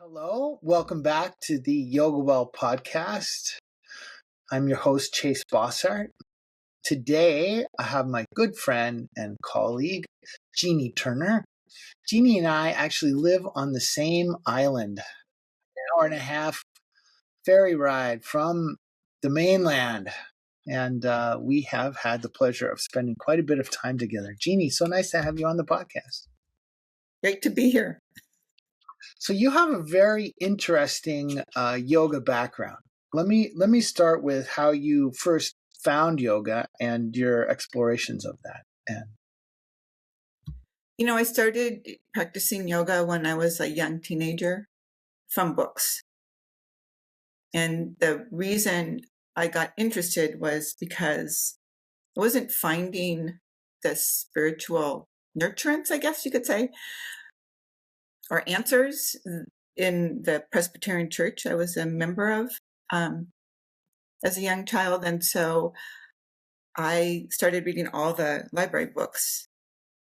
Hello, welcome back to the Yoga Well podcast. I'm your host, Chase Bossart. Today, I have my good friend and colleague, Jeannie Turner. Jeannie and I actually live on the same island, an hour and a half ferry ride from the mainland. And we have had the pleasure of spending quite a bit of time together. Jeannie, so nice to have you on the podcast. Great to be here. So you have a very interesting yoga background. Let me start with how you first found yoga and your explorations of that. And I started practicing yoga when I was a young teenager from books. And the reason I got interested was because I wasn't finding the spiritual nurturance, I guess you could say, or answers in the Presbyterian church I was a member of as a young child. And so I started reading all the library books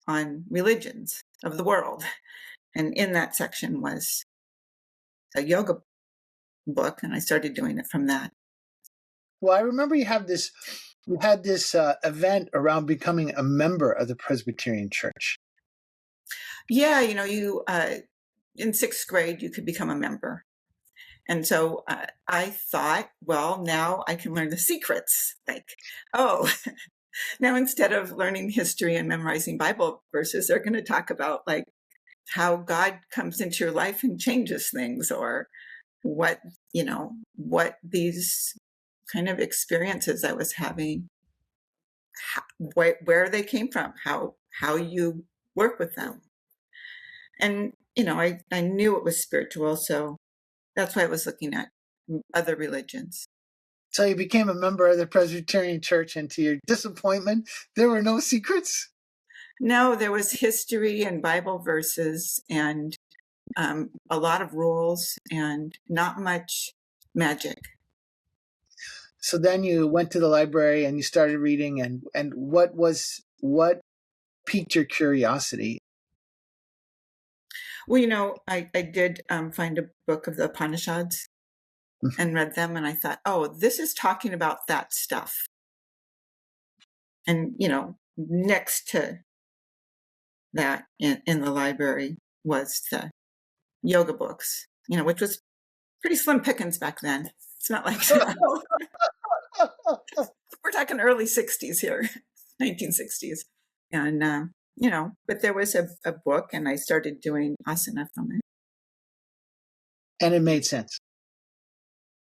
on religions of the world. And in that section was a yoga book, and I started doing it from that. well, I remember you had this event around becoming a member of the Presbyterian Church. Yeah, you in sixth grade, you could become a member. And so I thought, well, now I can learn the secrets. Like, oh, now instead of learning history and memorizing Bible verses, they're going to talk about like how God comes into your life and changes things, or what these kind of experiences I was having, where they came from, how you work with them. And, I knew it was spiritual, so that's why I was looking at other religions. So you became a member of the Presbyterian Church, and to your disappointment, there were no secrets? No, there was history and Bible verses and a lot of rules and not much magic. So then you went to the library and you started reading, and what piqued your curiosity? Well, I did find a book of the Upanishads and read them, and I thought, oh, this is talking about that stuff. And, next to that in the library was the yoga books, which was pretty slim pickings back then. It's not like we're talking early 60s here, 1960s. And, but there was a book, and I started doing asana from it. And it made sense.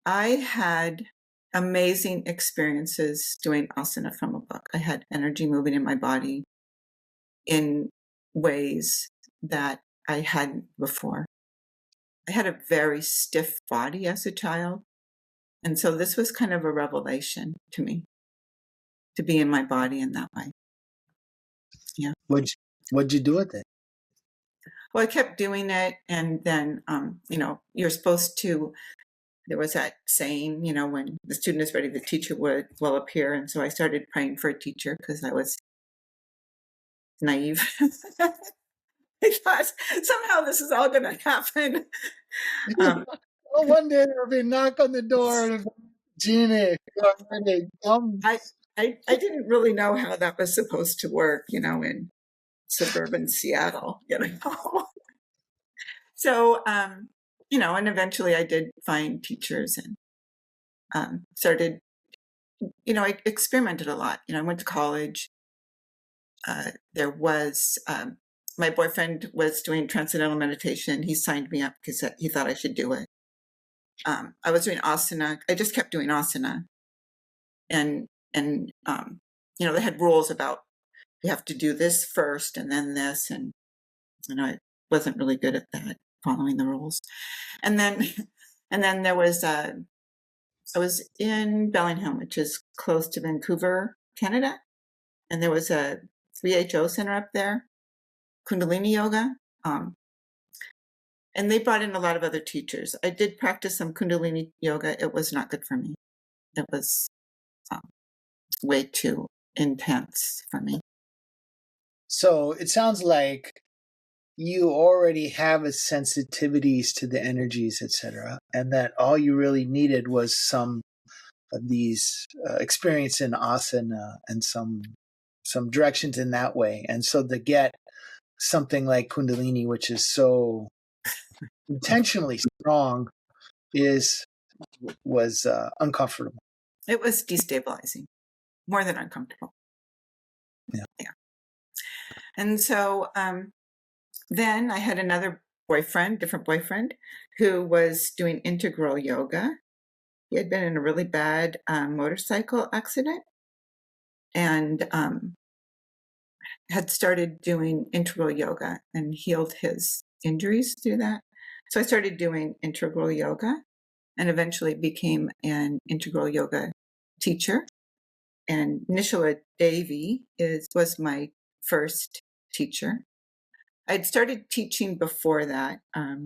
I had amazing experiences doing asana from a book. I had energy moving in my body in ways that I hadn't before. I had a very stiff body as a child. And so this was kind of a revelation to me, to be in my body in that way. Yeah. What'd you do with it? Well, I kept doing it. And then, you're supposed to, there was that saying, when the student is ready, the teacher will appear. And so I started praying for a teacher because I was naive. I thought somehow this is all going to happen. Well, one day there'll be a knock on the door and Jeannie. I didn't really know how that was supposed to work, in suburban Seattle, So, and eventually I did find teachers and started, I experimented a lot. I went to college. There was, my boyfriend was doing transcendental meditation. He signed me up because he thought I should do it. I was doing asana. I just kept doing asana. And they had rules about you have to do this first and then this. And, I wasn't really good at that, following the rules. And then there was, I was in Bellingham, which is close to Vancouver, Canada. And there was a 3HO center up there, Kundalini Yoga. And they brought in a lot of other teachers. I did practice some Kundalini Yoga. It was not good for me. It was way too intense for me. So it sounds like you already have its sensitivities to the energies, etc., and that all you really needed was some of these experience in asana and some directions in that way. And so to get something like Kundalini, which is so intentionally strong, was uncomfortable. It was destabilizing, more than uncomfortable. Yeah. And so then I had another different boyfriend, who was doing integral yoga. He had been in a really bad motorcycle accident and had started doing integral yoga and healed his injuries through that. So I started doing integral yoga and eventually became an integral yoga teacher. And Nishala Devi was my first teacher. I'd started teaching before that, a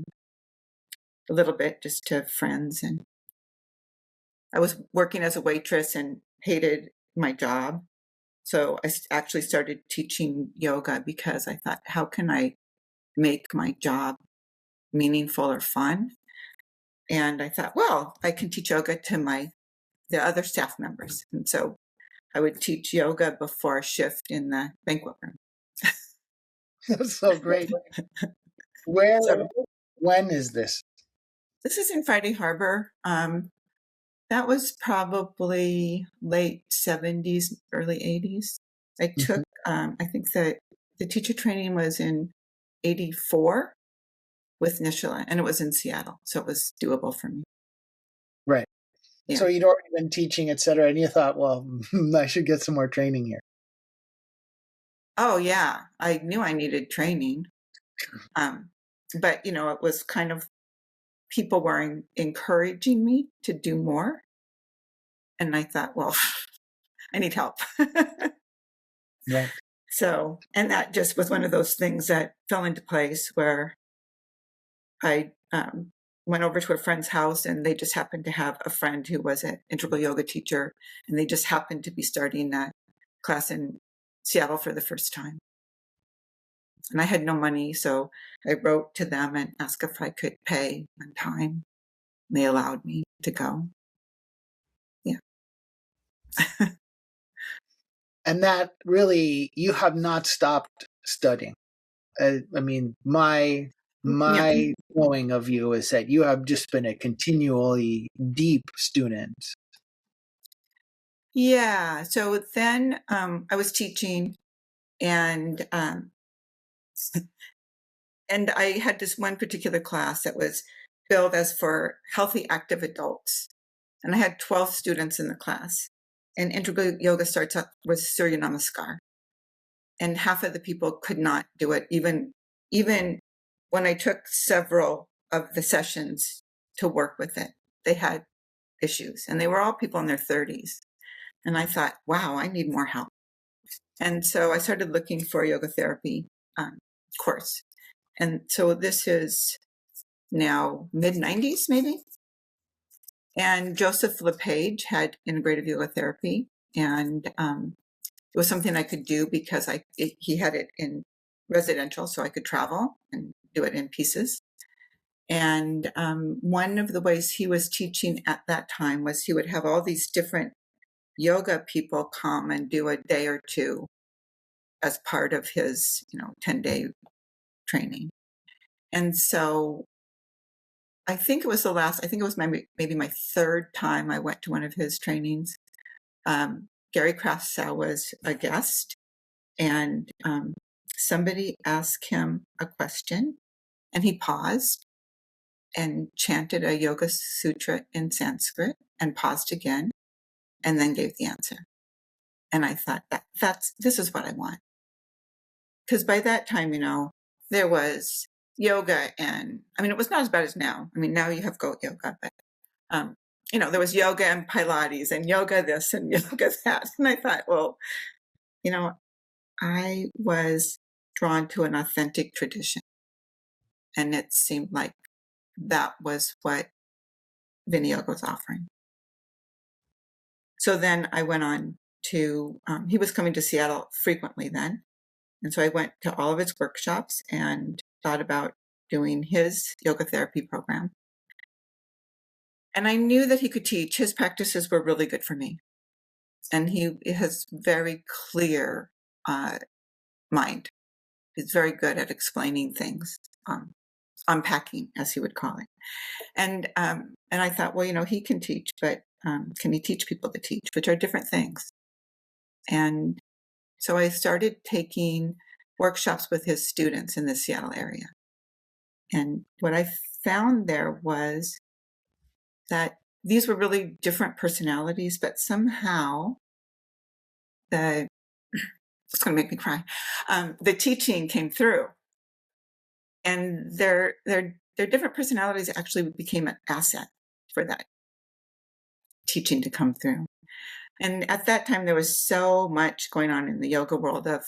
little bit, just to friends. And I was working as a waitress and hated my job. So I actually started teaching yoga because I thought, how can I make my job meaningful or fun? And I thought, well, I can teach yoga to the other staff members. And so I would teach yoga before a shift in the banquet room. That's so great. When is this? This is in Friday Harbor. That was probably late 70s, early 80s. I took, I think the teacher training was in 84 with Nishala, and it was in Seattle. So it was doable for me. Right. Yeah. So you'd already been teaching, et cetera, and you thought, well, I should get some more training here. Oh, yeah. I knew I needed training. But, it was kind of, people were encouraging me to do more. And I thought, well, I need help. Right. So, and that just was one of those things that fell into place where I went over to a friend's house, and they just happened to have a friend who was an integral yoga teacher, and they just happened to be starting a class in Seattle for the first time. And I had no money, so I wrote to them and asked if I could pay on time. They allowed me to go. Yeah. And that really, you have not stopped studying. I mean, my knowing of you is that you have just been a continually deep student. Yeah. So then I was teaching, and and I had this one particular class that was billed as for healthy, active adults. And I had 12 students in the class. And integral yoga starts up with Surya Namaskar. And half of the people could not do it, even when I took several of the sessions to work with it. They had issues, and they were all people in their 30s. And I thought, wow, I need more help. And so I started looking for a yoga therapy course. And so this is now mid-90s, maybe. And Joseph LePage had integrative yoga therapy, and it was something I could do because he had it in residential, so I could travel and do it in pieces. And one of the ways he was teaching at that time was he would have all these different yoga people come and do a day or two as part of his 10-day training. And so I think it was maybe my third time I went to one of his trainings. Gary Krasow was a guest, and somebody asked him a question, and he paused and chanted a yoga sutra in Sanskrit and paused again and then gave the answer. And I thought, this is what I want. Because by that time, there was yoga, and it was not as bad as now. Now you have goat yoga, but there was yoga and Pilates and yoga this and yoga that. And I thought, well, I was drawn to an authentic tradition. And it seemed like that was what Viniyoga was offering. So then I went on to, he was coming to Seattle frequently then. And so I went to all of his workshops, and thought about doing his yoga therapy program. And I knew that he could teach. His practices were really good for me. And he has very clear mind. He's very good at explaining things, unpacking, as he would call it. And I thought, well, he can teach, but can he teach people to teach, which are different things? And so I started taking workshops with his students in the Seattle area. And what I found there was that these were really different personalities, but somehow it's going to make me cry. The teaching came through, and their different personalities actually became an asset for that teaching to come through. And at that time, there was so much going on in the yoga world of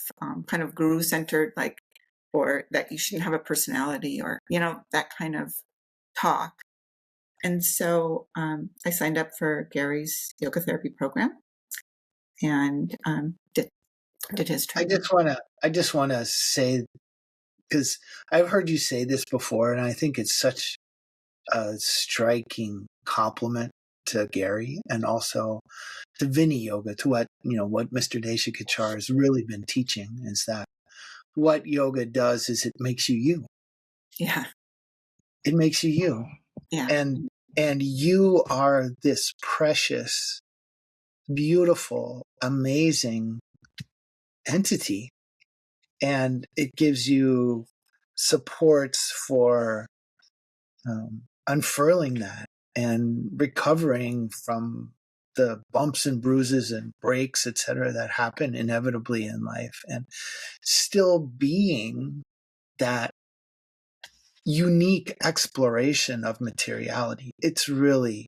kind of guru-centered, like, or that you shouldn't have a personality, or that kind of talk. And so I signed up for Gary's yoga therapy program and did his training. I just wanna say, because I've heard you say this before, and I think it's such a striking compliment to Gary and also to Viniyoga, to what Mr. Deshikachar has really been teaching, is that what yoga does is it makes you you. Yeah. It makes you you. Yeah. And you are this precious, beautiful, amazing entity. And it gives you supports for unfurling that and recovering from the bumps and bruises and breaks, etc., that happen inevitably in life, and still being that unique exploration of materiality. It's really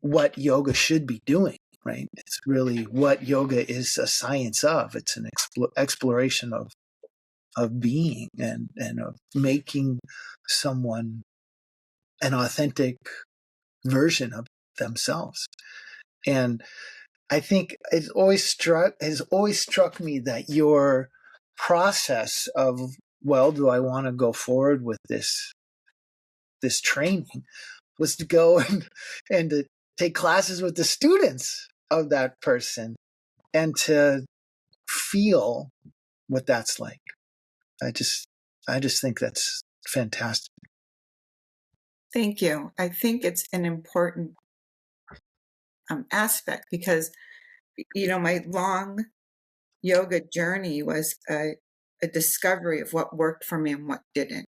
what yoga should be doing, right? It's really what yoga is a science of. It's an exploration of being and of making someone an authentic version of themselves. And I think has always struck me that your process of, well, do I want to go forward with this training, was to go and to take classes with the students of that person and to feel what that's like. I just think that's fantastic. Thank you. I think it's an important aspect because, my long yoga journey was a discovery of what worked for me and what didn't.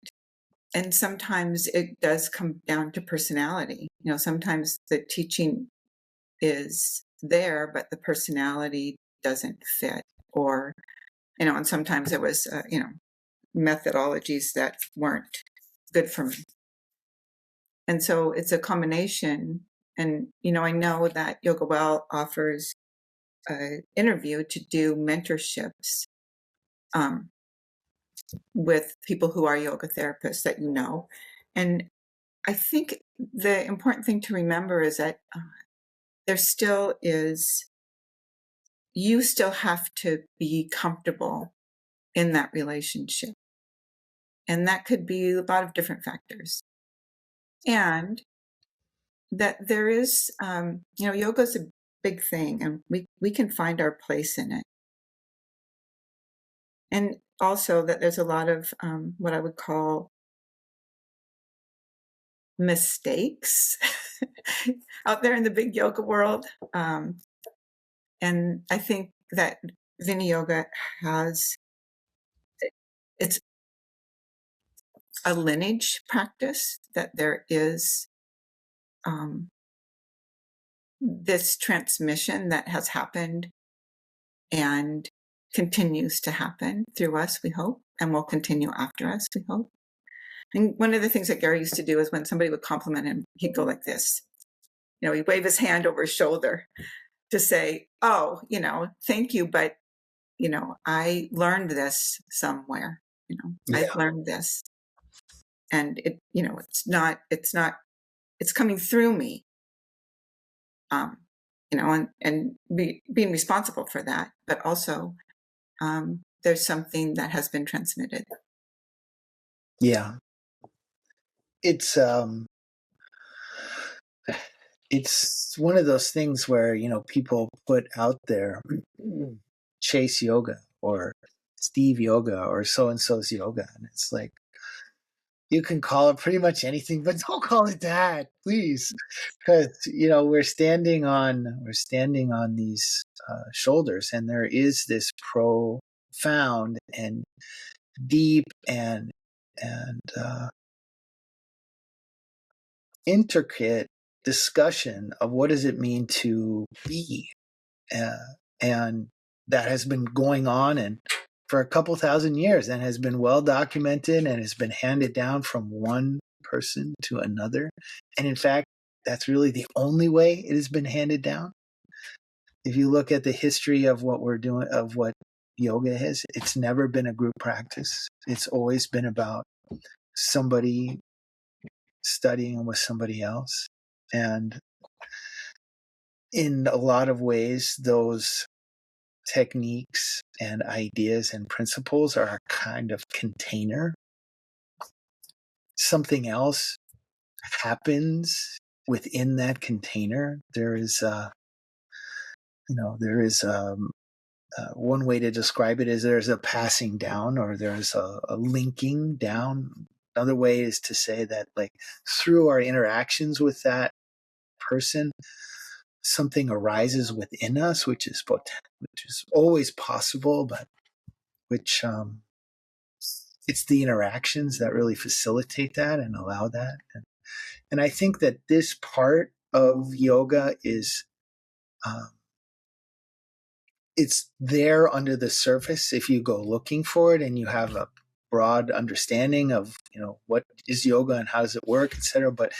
And sometimes it does come down to personality. Sometimes the teaching is there, but the personality doesn't fit. Or, and sometimes it was, methodologies that weren't good for me. And so it's a combination. And, I know that Yoga Well offers an interview to do mentorships with people who are yoga therapists that you know. And I think the important thing to remember is that there still is, you still have to be comfortable in that relationship. And that could be a lot of different factors. And that there is, yoga is a big thing, and we can find our place in it. And also that there's a lot of what I would call mistakes out there in the big yoga world. And I think that Viniyoga it's a lineage practice, that there is this transmission that has happened and continues to happen through us, we hope, and will continue after us, we hope. And one of the things that Gary used to do is when somebody would compliment him, he'd go like this. He'd wave his hand over his shoulder to say, oh, thank you, but, I learned this somewhere. I learned this. And it's coming through me. And being responsible for that, but also there's something that has been transmitted. Yeah. It's one of those things where, people put out there Chase Yoga or Steve Yoga or so-and-so's yoga. And it's like, you can call it pretty much anything, but don't call it that, please. Because, we're standing on these shoulders, and there is this profound and deep and intricate discussion of what does it mean to be, and that has been going on and for a couple thousand years and has been well documented and has been handed down from one person to another. And in fact, that's really the only way it has been handed down. If you look at the history of what we're doing, of what yoga is, it's never been a group practice. It's always been about somebody studying with somebody else. And in a lot of ways, those techniques and ideas and principles are a kind of container. Something else happens within that container. There is one way to describe it is there's a passing down, or there's a linking down. Another way is to say that, like, through our interactions with that person, something arises within us, which is always possible, but which it's the interactions that really facilitate that and allow that. And I think that this part of yoga is it's there under the surface if you go looking for it and you have a broad understanding of what is yoga and how does it work, etc. But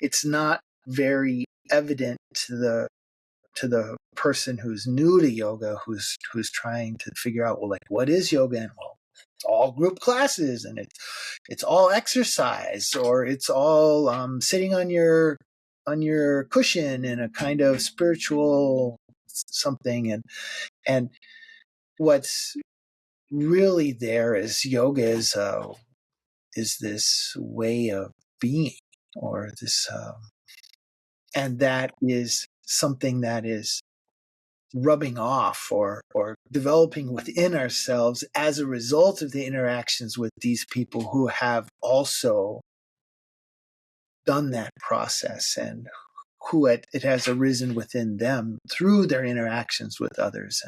it's not very evident to the person who's new to yoga, who's trying to figure out, well, like, what is yoga? And, well, it's all group classes, and it's all exercise, or it's all sitting on your cushion in a kind of spiritual something. And what's really there is yoga is this way of being, or this and that is something that is rubbing off or developing within ourselves as a result of the interactions with these people who have also done that process, and who it has arisen within them through their interactions with others.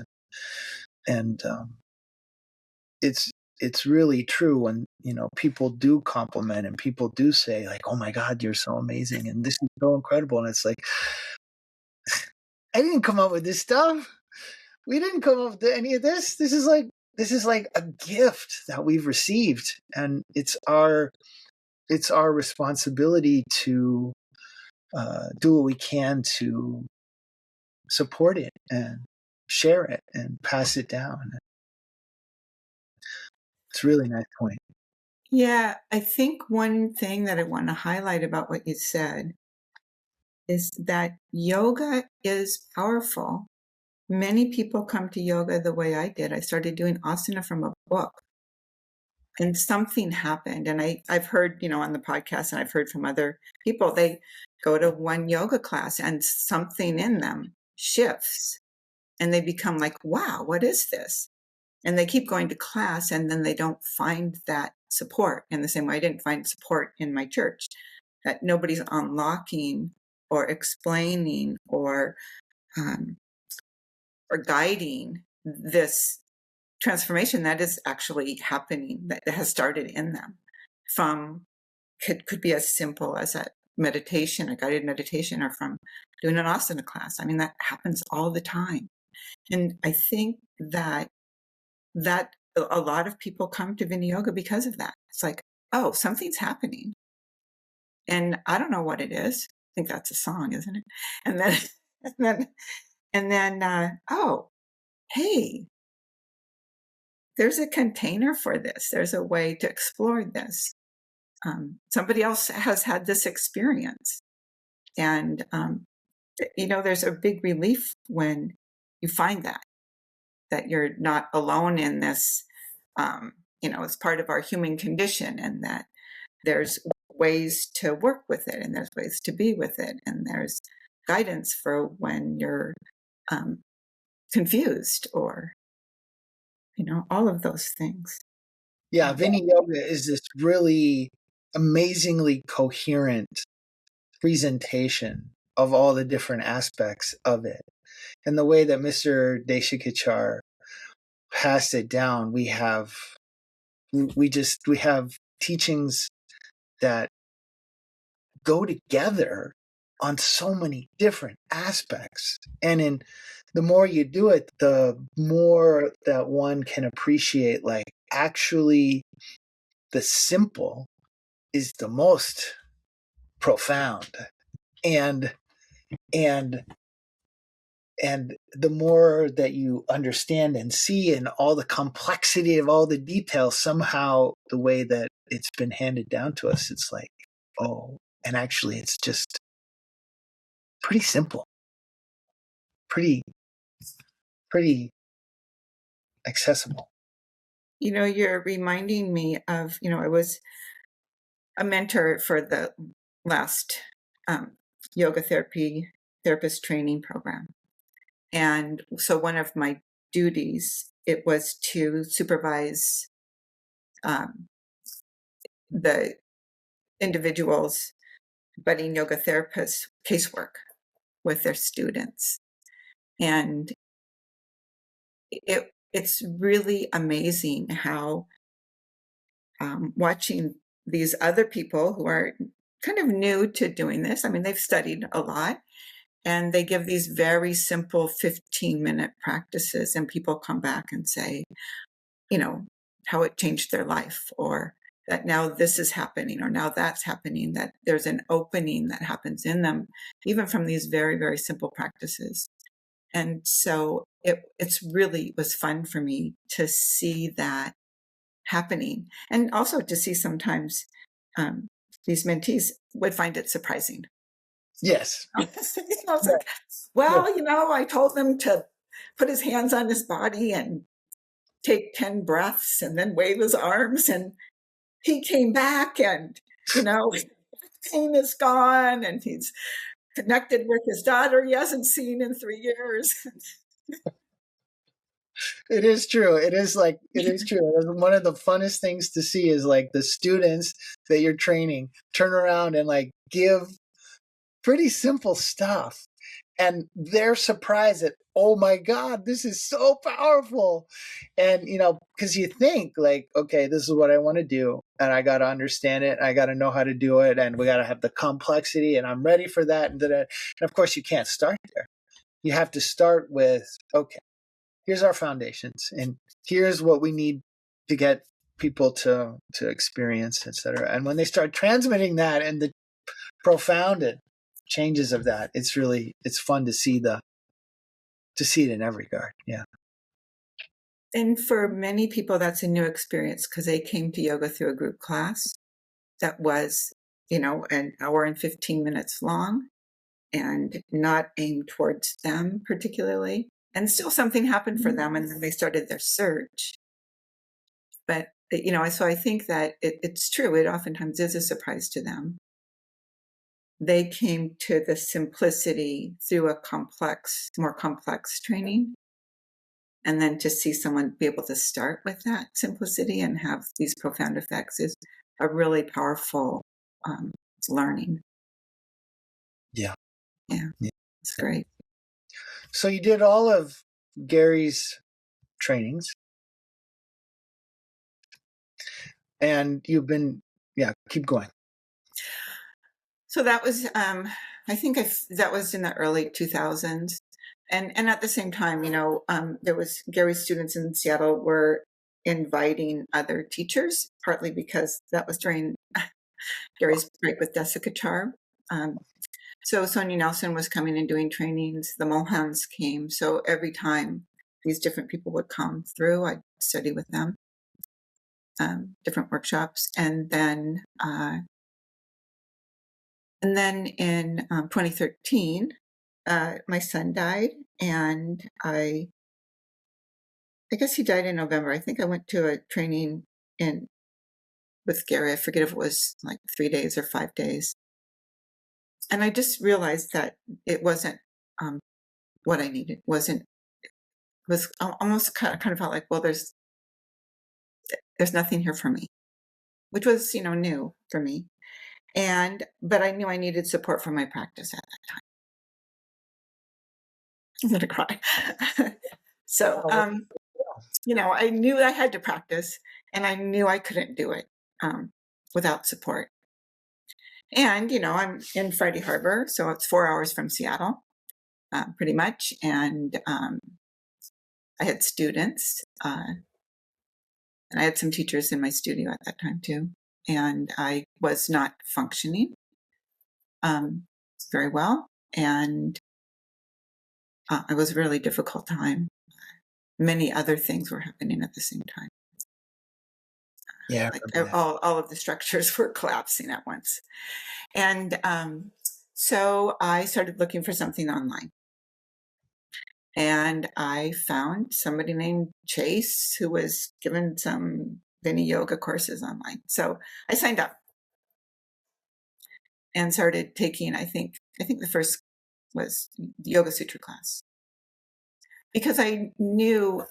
And it's really true when people do compliment and people do say, like, oh my God, you're so amazing and this is so incredible. And it's like, I didn't come up with this stuff. We didn't come up with any of this. This is like a gift that we've received, and it's our responsibility to do what we can to support it and share it and pass it down. It's a really nice point. Yeah, I think one thing that I want to highlight about what you said is that yoga is powerful. Many people come to yoga the way I did. I started doing asana from a book, and something happened. And I've heard, on the podcast, and I've heard from other people, they go to one yoga class and something in them shifts and they become like, wow, what is this? And they keep going to class, and then they don't find that support in the same way I didn't find support in my church, that nobody's unlocking or explaining or guiding this transformation that is actually happening, that has started in them. From could be as simple as a meditation, a guided meditation, or from doing an asana class. I mean, that happens all the time. And I think that a lot of people come to Viniyoga because of that. It's like, oh, something's happening, and I don't know what it is. I think that's a song, isn't it? And then and then oh, hey, there's a container for this. There's a way to explore this. Somebody else has had this experience, and there's a big relief when you find that you're not alone in this it's part of our human condition, and that there's ways to work with it, and there's ways to be with it, and there's guidance for when you're confused, or all of those things. Yeah, Viniyoga is this really amazingly coherent presentation of all the different aspects of it. And the way that Mr. Deshikachar passed it down, we have teachings that go together on so many different aspects. And the more you do it, the more that one can appreciate, like, actually the simple is the most profound. And and and the more that you understand and see, and all the complexity of all the details, somehow the way that it's been handed down to us, it's like, oh, and actually it's just pretty simple, pretty accessible. You're reminding me of, I was a mentor for the last yoga therapist training program. And so one of my duties, it was to supervise the individuals, budding yoga therapists, casework with their students. And it's really amazing how watching these other people who are kind of new to doing this, I mean, they've studied a lot, and they give these very simple 15-minute practices, and people come back and say, how it changed their life, or that now this is happening, or now that's happening, that there's an opening that happens in them, even from these very, very simple practices. And so it was fun for me to see that happening, and also to see sometimes these mentees would find it surprising. Yes. It's like, well, I told him to put his hands on his body and take 10 breaths and then wave his arms, and he came back, and pain is gone, and he's connected with his daughter he hasn't seen in 3 years. It is true. It is true. One of the funnest things to see is, like, the students that you're training turn around and, like, give pretty simple stuff, and they're surprised that, oh my God, this is so powerful. And because you think, like, okay, this is what I want to do, and I got to understand it, I got to know how to do it, and we got to have the complexity, and I'm ready for that. And of course you can't start there. You have to start with, okay, here's our foundations, and here's what we need to get people to experience, etc. And when they start transmitting that, and the profound changes of that, it's fun to see it in every regard. Yeah. And for many people, that's a new experience, because they came to yoga through a group class that was, an hour and 15 minutes long, and not aimed towards them particularly. And still something happened for them, and then they started their search. But, so I think that it's true. It oftentimes is a surprise to them. They came to the simplicity through a more complex training. And then to see someone be able to start with that simplicity and have these profound effects is a really powerful learning. Yeah. Yeah, it's great. So you did all of Gary's trainings, and you've been, keep going. So that was, I think that was in the early 2000s. And at the same time, there was Gary's students in Seattle were inviting other teachers, partly because that was during Gary's break with Desikachar. So Sonia Nelson was coming and doing trainings. The Mohans came. So every time these different people would come through, I'd study with them, different workshops. And then in 2013, my son died, and I I guess he died in November. I think I went to a training with Gary. I forget if it was like 3 days or 5 days. And I just realized that it wasn't what I needed. Was almost kind of felt like, well, there's nothing here for me, which was, new for me. But I knew I needed support for my practice at that time. I'm gonna cry. So, I knew I had to practice, and I knew I couldn't do it without support. And, I'm in Friday Harbor, so it's 4 hours from Seattle, pretty much. And I had students, and I had some teachers in my studio at that time too. And I was not functioning very well. And it was a really difficult time. Many other things were happening at the same time. Yeah. Like all of the structures were collapsing at once. And so I started looking for something online. And I found somebody named Chase who was given some Viniyoga courses online. So I signed up and started taking, I think the first was the Yoga Sutra class. Because I knew,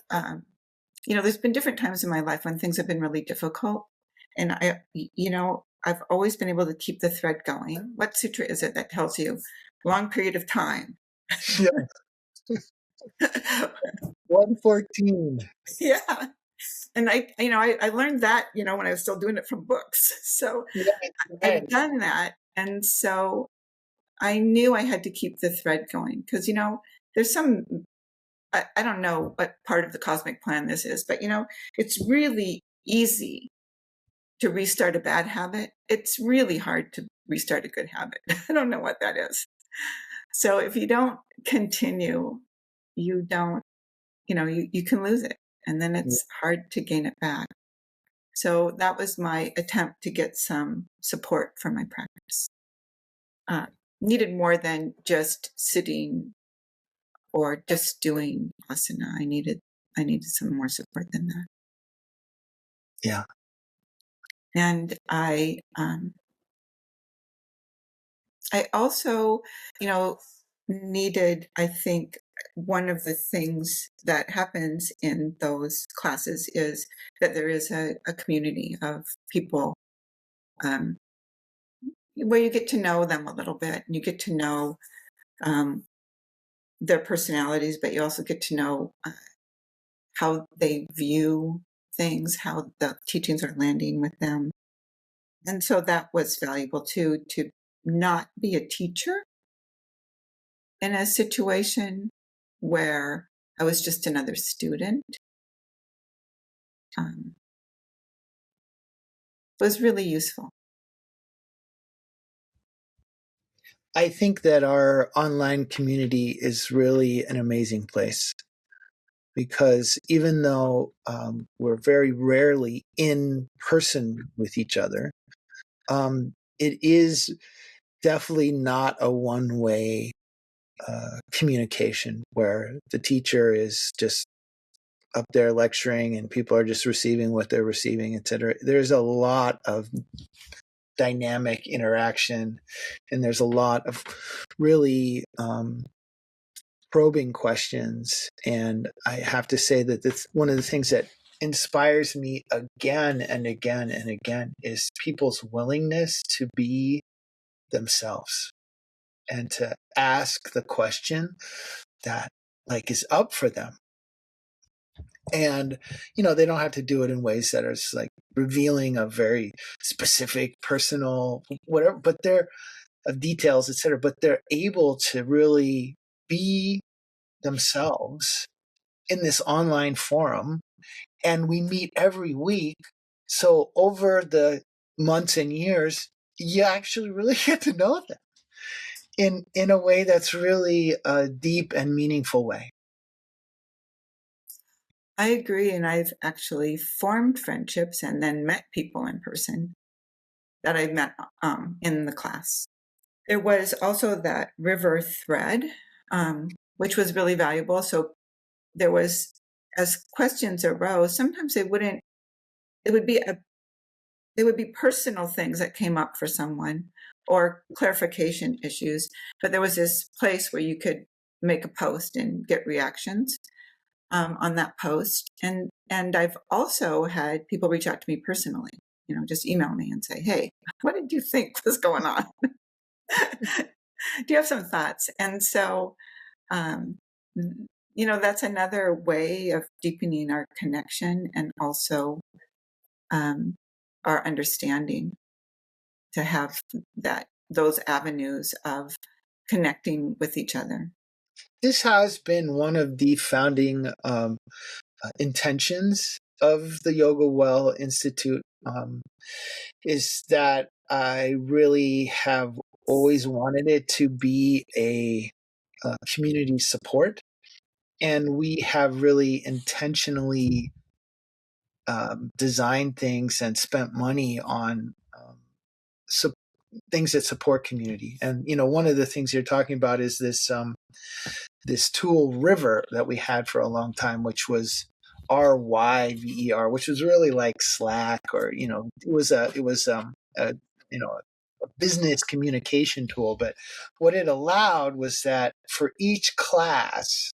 there's been different times in my life when things have been really difficult. And I've always been able to keep the thread going. What sutra is it that tells you long period of time? Yeah. 114. Yeah. And I learned that, when I was still doing it from books. So I've done that. And so I knew I had to keep the thread going because, there's some, I don't know what part of the cosmic plan this is, but, it's really easy to restart a bad habit. It's really hard to restart a good habit. I don't know what that is. So if you don't continue, you don't, you can lose it. And then it's hard to gain it back. So that was my attempt to get some support for my practice. Needed more than just sitting or just doing asana. I needed some more support than that. Yeah. And I also, needed, I think, one of the things that happens in those classes is that there is a community of people where you get to know them a little bit and you get to know their personalities, but you also get to know how they view things, how the teachings are landing with them. And so that was valuable too, to not be a teacher in a situation where I was just another student. Was really useful. I think that our online community is really an amazing place because even though we're very rarely in person with each other, it is definitely not a one-way communication where the teacher is just up there lecturing and people are just receiving what they're receiving, etc. There's a lot of dynamic interaction and there's a lot of really probing questions. And I have to say that that's one of the things that inspires me again and again and again is people's willingness to be themselves and to ask the question that is up for them. And, they don't have to do it in ways that are revealing of very specific, personal, whatever, but they're of details, etc. But they're able to really be themselves in this online forum. And we meet every week. So over the months and years, you actually really get to know them in a way that's really a deep and meaningful way. I agree. And I've actually formed friendships and then met people in person that I met in the class. There was also that river thread, which was really valuable. So there was as questions arose, sometimes it would be personal things that came up for someone or clarification issues, but there was this place where you could make a post and get reactions on that post. And I've also had people reach out to me personally, just email me and say, hey, what did you think was going on? Do you have some thoughts? And so, that's another way of deepening our connection and also our understanding, to have those avenues of connecting with each other. This has been one of the founding intentions of the Yoga Well Institute, is that I really have always wanted it to be a community support. And we have really intentionally designed things and spent money on things that support community. And one of the things you're talking about is this tool River that we had for a long time, which was RYVER, which was really like Slack, or it was a business communication tool. But what it allowed was that for each class,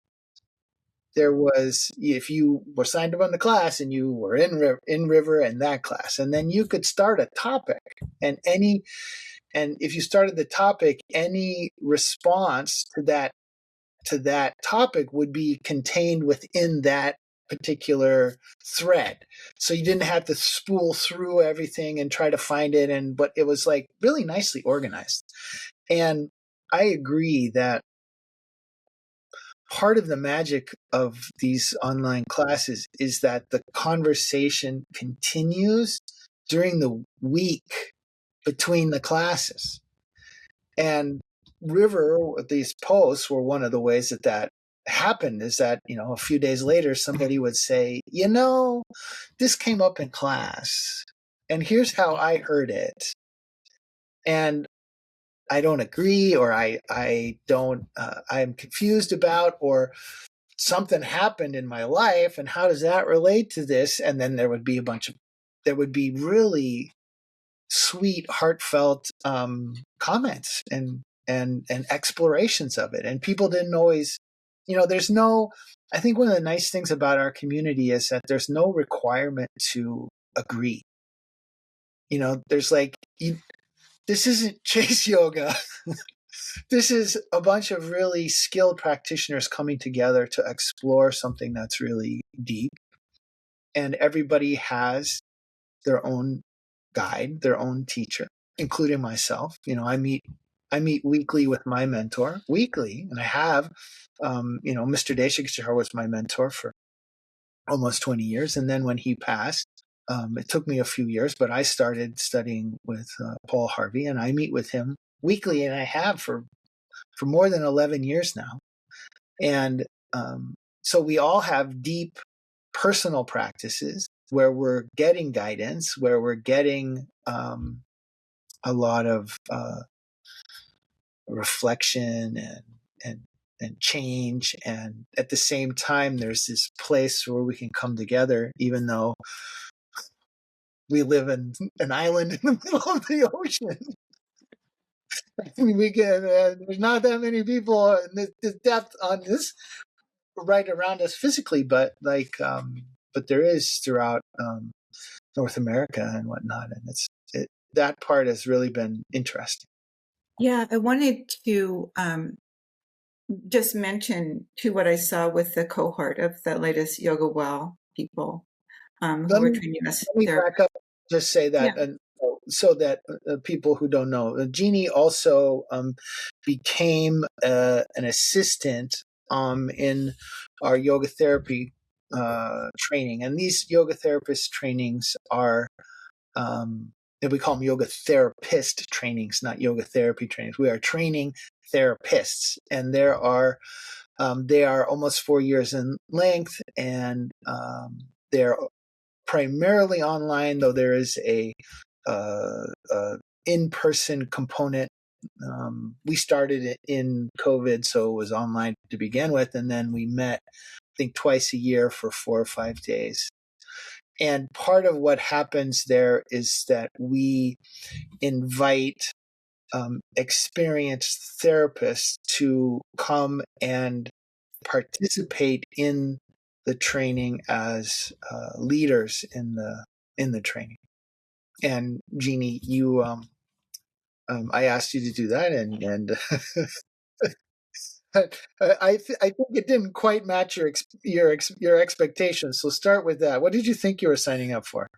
there was, if you were signed up on the class and you were in River and that class, and then you could start a topic, and if you started the topic, any response to that topic would be contained within that particular thread. So you didn't have to spool through everything and try to find it, but it was like really nicely organized. And I agree that part of the magic of these online classes is that the conversation continues during the week between the classes. And River, these posts were one of the ways that happened, is that, a few days later, somebody would say, this came up in class, and here's how I heard it. And I don't agree, or I don't, I'm confused about, or something happened in my life, and how does that relate to this? And then there would be really sweet, heartfelt comments and explorations of it. And people didn't always, I think one of the nice things about our community is that there's no requirement to agree. There's this isn't chase yoga. This is a bunch of really skilled practitioners coming together to explore something that's really deep. And everybody has their own guide, their own teacher, including myself. I meet weekly with my mentor, and I have, Mr. Deshikshar was my mentor for almost 20 years. And then when he passed, it took me a few years, but I started studying with Paul Harvey, and I meet with him weekly, and I have for more than 11 years now. And so we all have deep personal practices where we're getting guidance, where we're getting a lot of reflection and change. And at the same time, there's this place where we can come together, even though we live in an island in the middle of the ocean. There's not that many people in this depth on this right around us physically, but but there is throughout North America and whatnot, and that part has really been interesting. Yeah, I wanted to just mention too what I saw with the cohort of the latest Yoga Well people who were training us. Let me back up, just say that, Yeah. so that people who don't know, Jeannie also became an assistant in our yoga therapy training. And these yoga therapist trainings are, we call them yoga therapist trainings, not yoga therapy trainings. We are training therapists, and they are almost 4 years in length, and they're primarily online, though there is a in-person component. We started it in COVID, so it was online to begin with, and then we met think twice a year for 4 or 5 days. And part of what happens there is that we invite experienced therapists to come and participate in the training as leaders in the training. And Jeannie, you I asked you to do that, and I think it didn't quite match your expectations. So start with that. What did you think you were signing up for?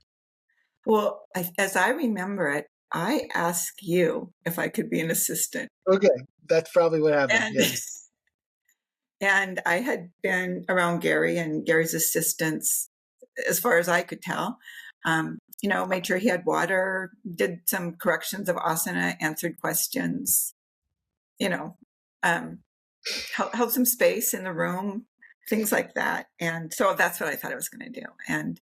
Well, as I remember it, I asked you if I could be an assistant. Okay, that's probably what happened. And Yes. and I had been around Gary and Gary's assistants as far as I could tell. Made sure he had water, did some corrections of asana, answered questions, held some space in the room, things like that. And so that's what I thought I was going to do. And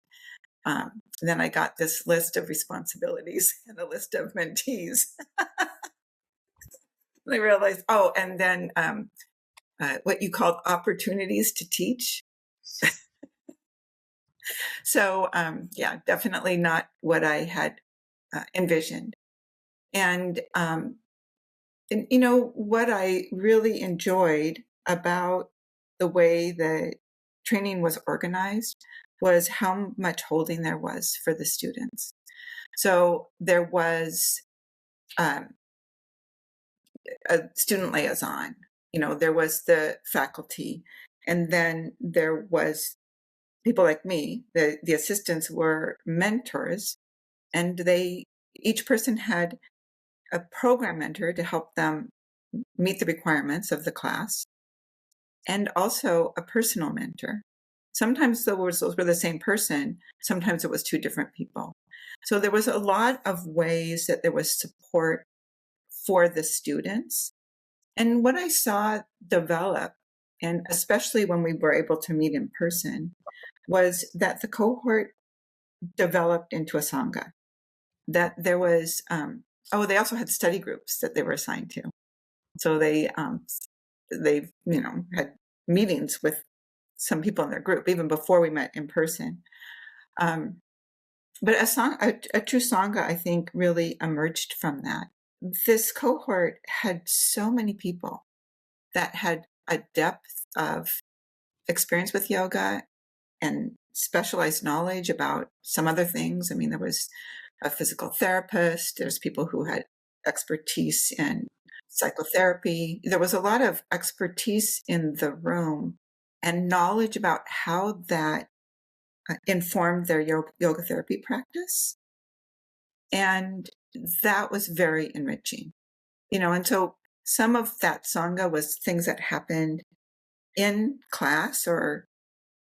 then I got this list of responsibilities and a list of mentees. I realized, and then what you called opportunities to teach. So, definitely not what I had envisioned. And what I really enjoyed about the way the training was organized was how much holding there was for the students. So there was a student liaison, there was the faculty, and then there was people like me. The assistants were mentors, and each person had a program mentor to help them meet the requirements of the class, and also a personal mentor. Sometimes those were the same person, sometimes it was two different people. So there was a lot of ways that there was support for the students. And what I saw develop, and especially when we were able to meet in person, was that the cohort developed into a sangha. That there was, they also had study groups that they were assigned to. So they had meetings with some people in their group even before we met in person. But a true sangha, I think, really emerged from that. This cohort had so many people that had a depth of experience with yoga and specialized knowledge about some other things. I mean, there was a physical therapist, there's people who had expertise in psychotherapy. There was a lot of expertise in the room and knowledge about how that informed their yoga therapy practice. And that was very enriching, and so some of that sangha was things that happened in class or,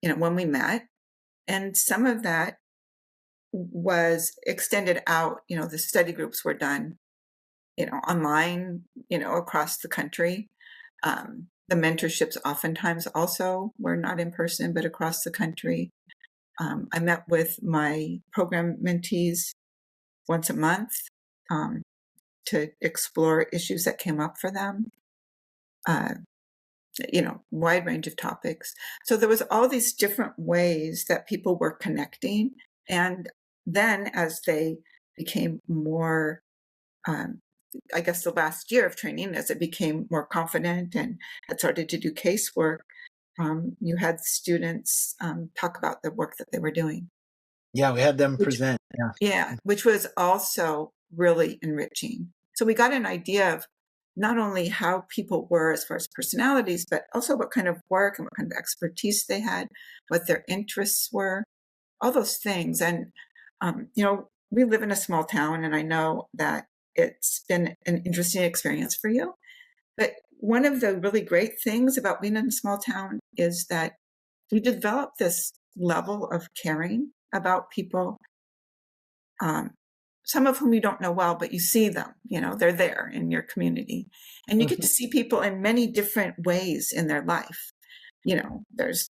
when we met. And some of that was extended out, the study groups were done, online, across the country. The mentorships oftentimes also were not in person, but across the country. I met with my program mentees once a month to explore issues that came up for them, wide range of topics. So there was all these different ways that people were connecting. And then as they became more, I guess the last year of training, as it became more confident and had started to do casework, you had students talk about the work that they were doing. Yeah, we had them present. Yeah, which was also really enriching. So we got an idea of not only how people were as far as personalities, but also what kind of work and what kind of expertise they had, what their interests were, all those things. And, we live in a small town, and I know that it's been an interesting experience for you. But one of the really great things about being in a small town is that we develop this level of caring about people, some of whom you don't know well, but you see them, they're there in your community. And you get to see people in many different ways in their life. There's,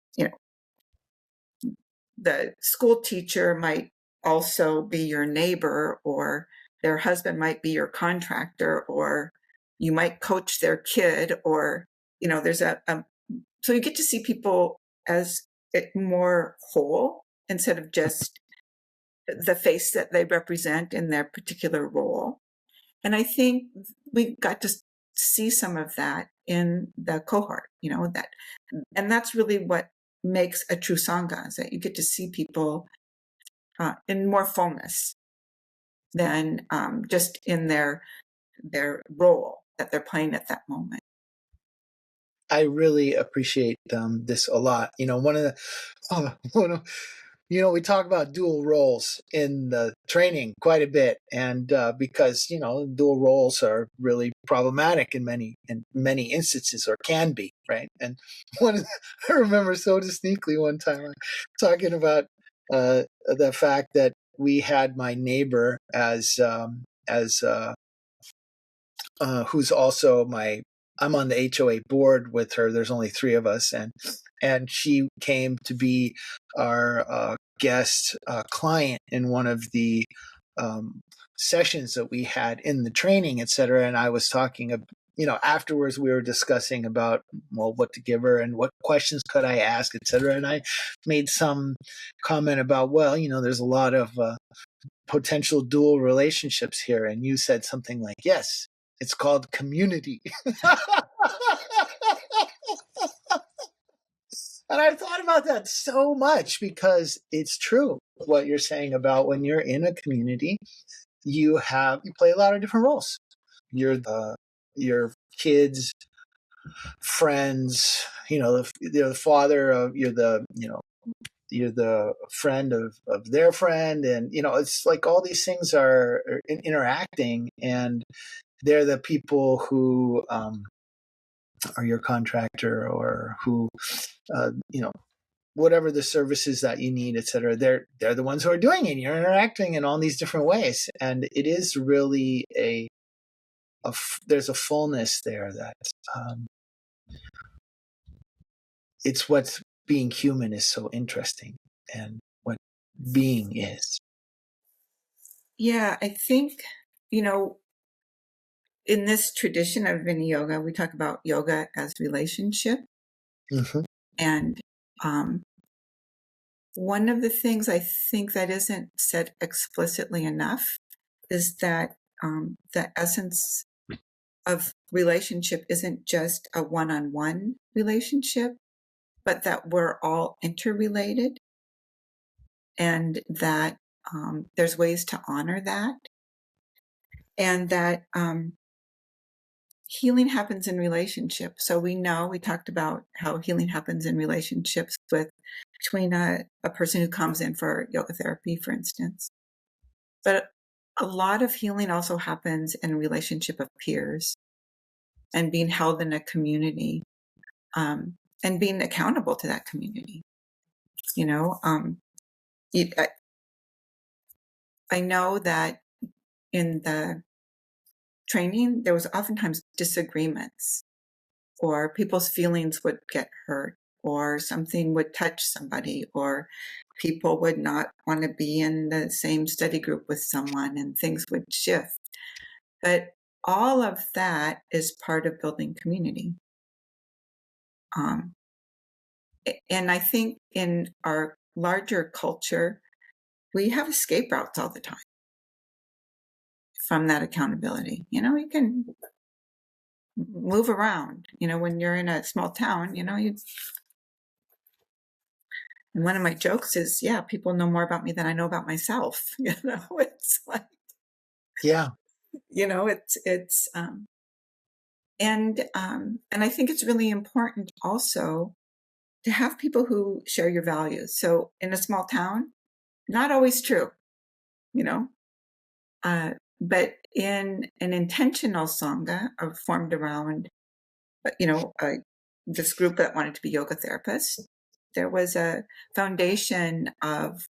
the school teacher might also be your neighbor, or their husband might be your contractor, or you might coach their kid, or, there's so you get to see people as it more whole instead of just the face that they represent in their particular role. And I think we got to see some of that in the cohort, and that's really what makes a true Sangha, is that you get to see people in more fullness than just in their role that they're playing at that moment. I really appreciate this a lot. We talk about dual roles in the training quite a bit, and because dual roles are really problematic in many instances, or can be, right? And I remember so distinctly one time talking about the fact that we had my neighbor as who's also I'm on the HOA board with her. There's only 3 of us, and she came to be our guest client in one of the sessions that we had in the training, etc. And I was talking, afterwards we were discussing about, well, what to give her and what questions could I ask, etc. And I made some comment about, well, there's a lot of potential dual relationships here, and you said something like, yes, it's called community. And I thought about that so much, because it's true what you're saying about when you're in a community, you play a lot of different roles. You're your kids, friends, the father of, you're the friend of their friend, and it's like all these things are interacting, and they're the people who are your contractor, or who whatever the services that you need, etc. They're the ones who are doing it. You're interacting in all these different ways, and it is really there's a fullness there that it's what being human is so interesting, and what being is. Yeah, I think, in this tradition of Viniyoga, we talk about yoga as relationship. Mm-hmm. And one of the things I think that isn't said explicitly enough is that the essence of relationship isn't just a one-on-one relationship, but that we're all interrelated, and that there's ways to honor that, and that healing happens in relationship. So we talked about how healing happens in relationships between a person who comes in for yoga therapy, for instance. But a lot of healing also happens in a relationship of peers, and being held in a community, and being accountable to that community. I know that in the training, there was oftentimes disagreements, or people's feelings would get hurt, or something would touch somebody, or people would not want to be in the same study group with someone, and things would shift. But all of that is part of building community. And I think in our larger culture, we have escape routes all the time from that accountability. You can move around, when you're in a small town, and one of my jokes is, yeah, people know more about me than I know about myself. It's like, Yeah. it's and I think it's really important also to have people who share your values. So in a small town, not always true, but in an intentional sangha formed around, this group that wanted to be yoga therapists, there was a foundation of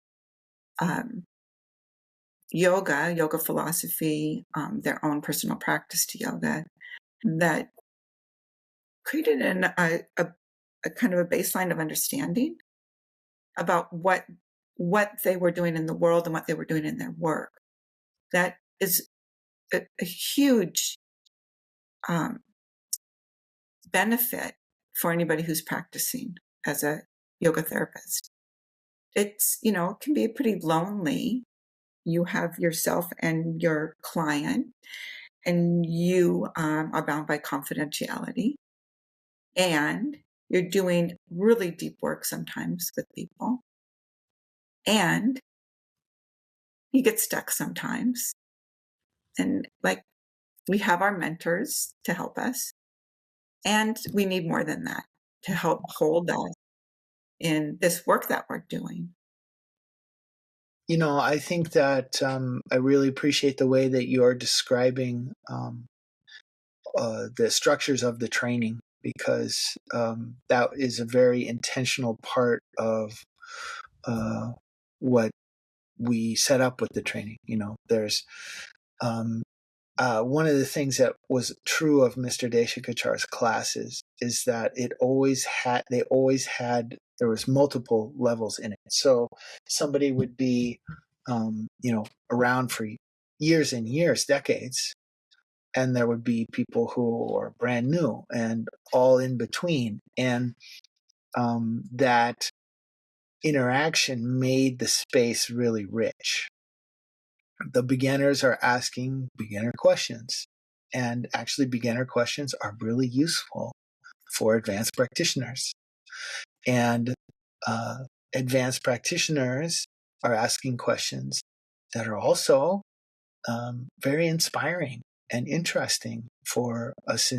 yoga philosophy, their own personal practice to yoga, that created a kind of a baseline of understanding about what they were doing in the world and what they were doing in their work. That is a huge benefit for anybody who's practicing as a yoga therapist. It's, it can be pretty lonely. You have yourself and your client, and you are bound by confidentiality, and you're doing really deep work sometimes with people, and you get stuck sometimes. And like, we have our mentors to help us, and we need more than that to help hold us in this work that we're doing. I think that I really appreciate the way that you're describing the structures of the training, because that is a very intentional part of what we set up with the training. There's one of the things that was true of Mr. Deshikachar's classes is that there was multiple levels in it. So somebody would be, around for years and years, decades, and there would be people who are brand new and all in between. And that interaction made the space really rich. The beginners are asking beginner questions, and actually beginner questions are really useful for advanced practitioners. And advanced practitioners are asking questions that are also very inspiring and interesting for us,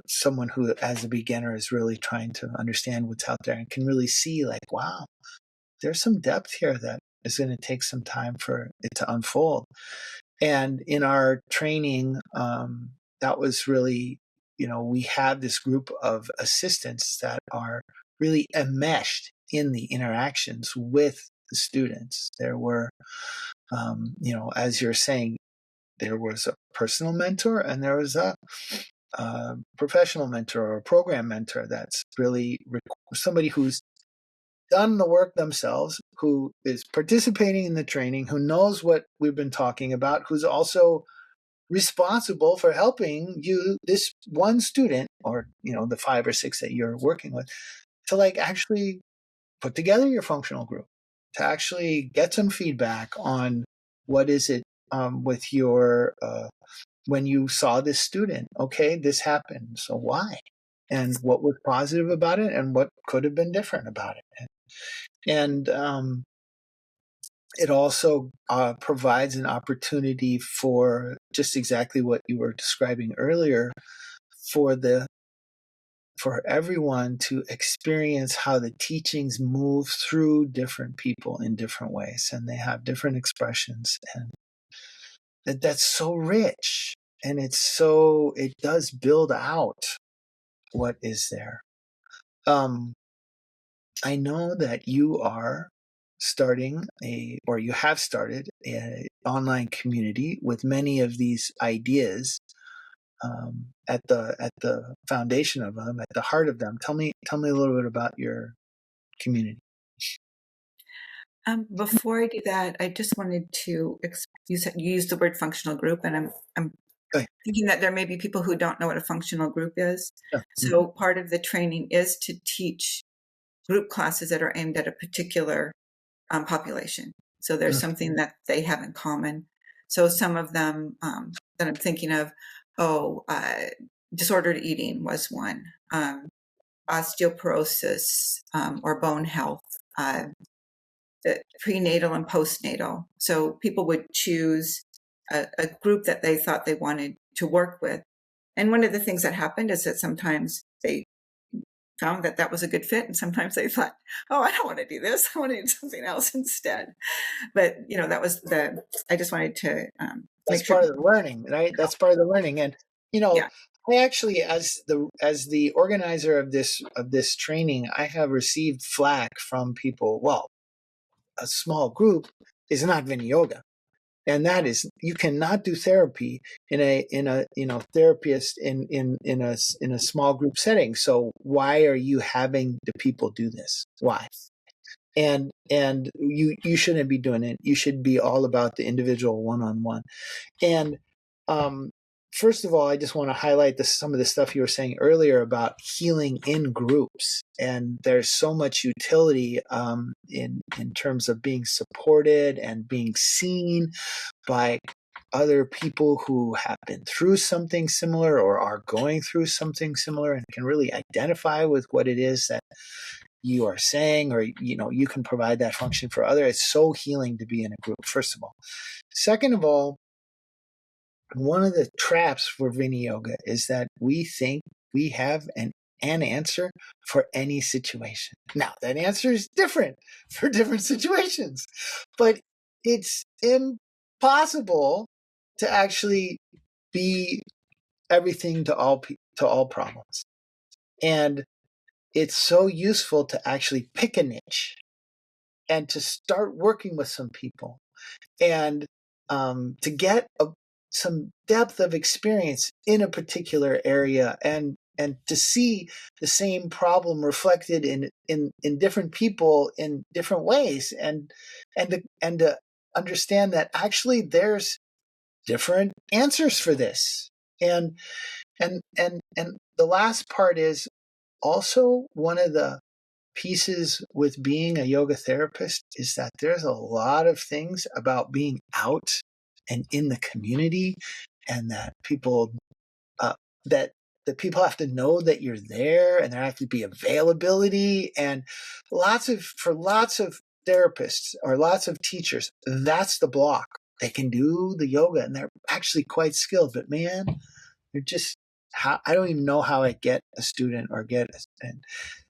someone who as a beginner is really trying to understand what's out there and can really see, like, wow, there's some depth here that is going to take some time for it to unfold. And in our training, that was really, we have this group of assistants that are really enmeshed in the interactions with the students. There were, as you're saying, there was a personal mentor and there was a professional mentor or a program mentor that's really somebody who's done the work themselves, who is participating in the training, who knows what we've been talking about, who's also responsible for helping you, this one student, or the 5 or 6 that you're working with, to like actually put together your functional group, to actually get some feedback on what is it with your when you saw this student. Okay, this happened, so why, and what was positive about it and what could have been different about it. And it also provides an opportunity for just exactly what you were describing earlier, for everyone to experience how the teachings move through different people in different ways, and they have different expressions, and that's so rich, and it does build out what is there. I know that you are starting you have started an online community with many of these ideas at the foundation of them, at the heart of them. Tell me a little bit about your community. Before I do that, I just wanted to you used the word functional group, and I'm Okay. thinking that there may be people who don't know what a functional group is. Yeah. So part of the training is to teach group classes that are aimed at a particular population. So there's something that they have in common. So some of them that I'm thinking of, disordered eating was one, osteoporosis or bone health, prenatal and postnatal. So people would choose a group that they thought they wanted to work with. And one of the things that happened is that sometimes they found that that was a good fit, and sometimes they thought, oh, I don't want to do this, I want to do something else instead. But that was I just wanted to that's part of the learning, right? That's part of the learning. And yeah. I actually, as the organizer of this training, I have received flack from people. Well, a small group is not Viniyoga, and that is, you cannot do therapy in a therapist in a small group setting. So why are you having the people do this? Why? And you shouldn't be doing it. You should be all about the individual one-on-one. And first of all, I just want to highlight some of the stuff you were saying earlier about healing in groups. And there's so much utility in terms of being supported and being seen by other people who have been through something similar or are going through something similar and can really identify with what it is that you are saying, or you can provide that function for others. It's so healing to be in a group, first of all. Second of all, one of the traps for Viniyoga is that we think we have an answer for any situation. Now, that answer is different for different situations, but it's impossible to actually be everything to all problems. And it's so useful to actually pick a niche and to start working with some people and to get some depth of experience in a particular area and to see the same problem reflected in different people in different ways and to understand that actually there's different answers for this. And the last part is also one of the pieces with being a yoga therapist is that there's a lot of things about being out and in the community, and that people that people have to know that you're there, and there have to be availability, and for lots of therapists or lots of teachers, that's the block. They can do the yoga and they're actually quite skilled, but man, they're just I don't even know how I get a student or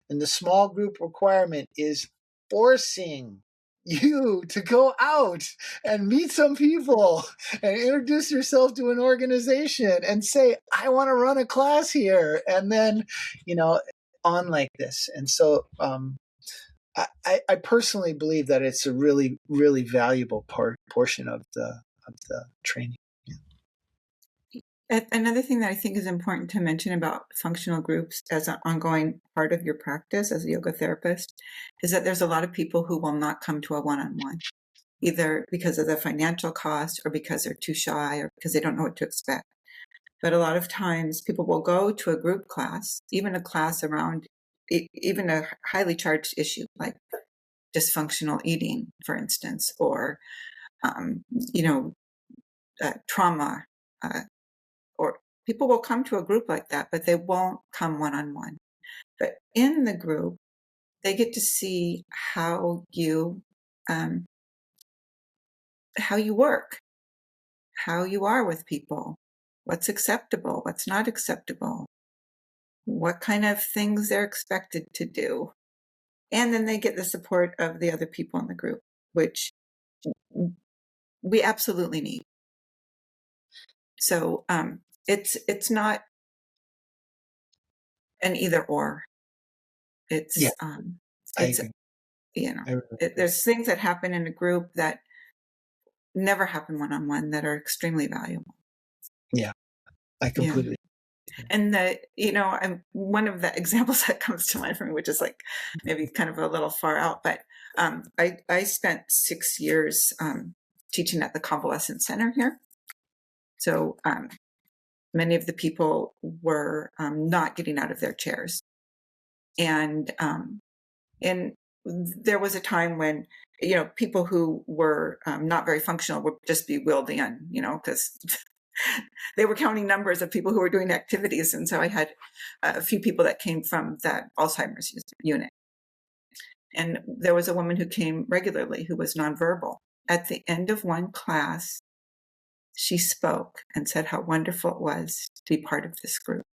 and the small group requirement is forcing you to go out and meet some people and introduce yourself to an organization and say, I want to run a class here. And then, on like this. And so I personally believe that it's a really, really valuable portion of the training. Another thing that I think is important to mention about functional groups as an ongoing part of your practice as a yoga therapist is that there's a lot of people who will not come to a one-on-one, either because of the financial cost or because they're too shy or because they don't know what to expect. But a lot of times people will go to a group class, even a class around even a highly charged issue like dysfunctional eating, for instance, or, trauma, or people will come to a group like that, but they won't come one-on-one. But in the group, they get to see how you work, how you are with people, what's acceptable, what's not acceptable, what kind of things they're expected to do. And then they get the support of the other people in the group, which we absolutely need. So it's not an either or. It's it's there's things that happen in a group that never happen one-on-one that are extremely valuable. Yeah, I completely. Yeah. And one of the examples that comes to mind for me, which is like maybe kind of a little far out, but I spent 6 years teaching at the convalescent center here. So many of the people were not getting out of their chairs. And there was a time when, people who were not very functional would just be wheeled in, because they were counting numbers of people who were doing activities. And so I had a few people that came from that Alzheimer's unit. And there was a woman who came regularly who was nonverbal. At the end of one class, she spoke and said how wonderful it was to be part of this group.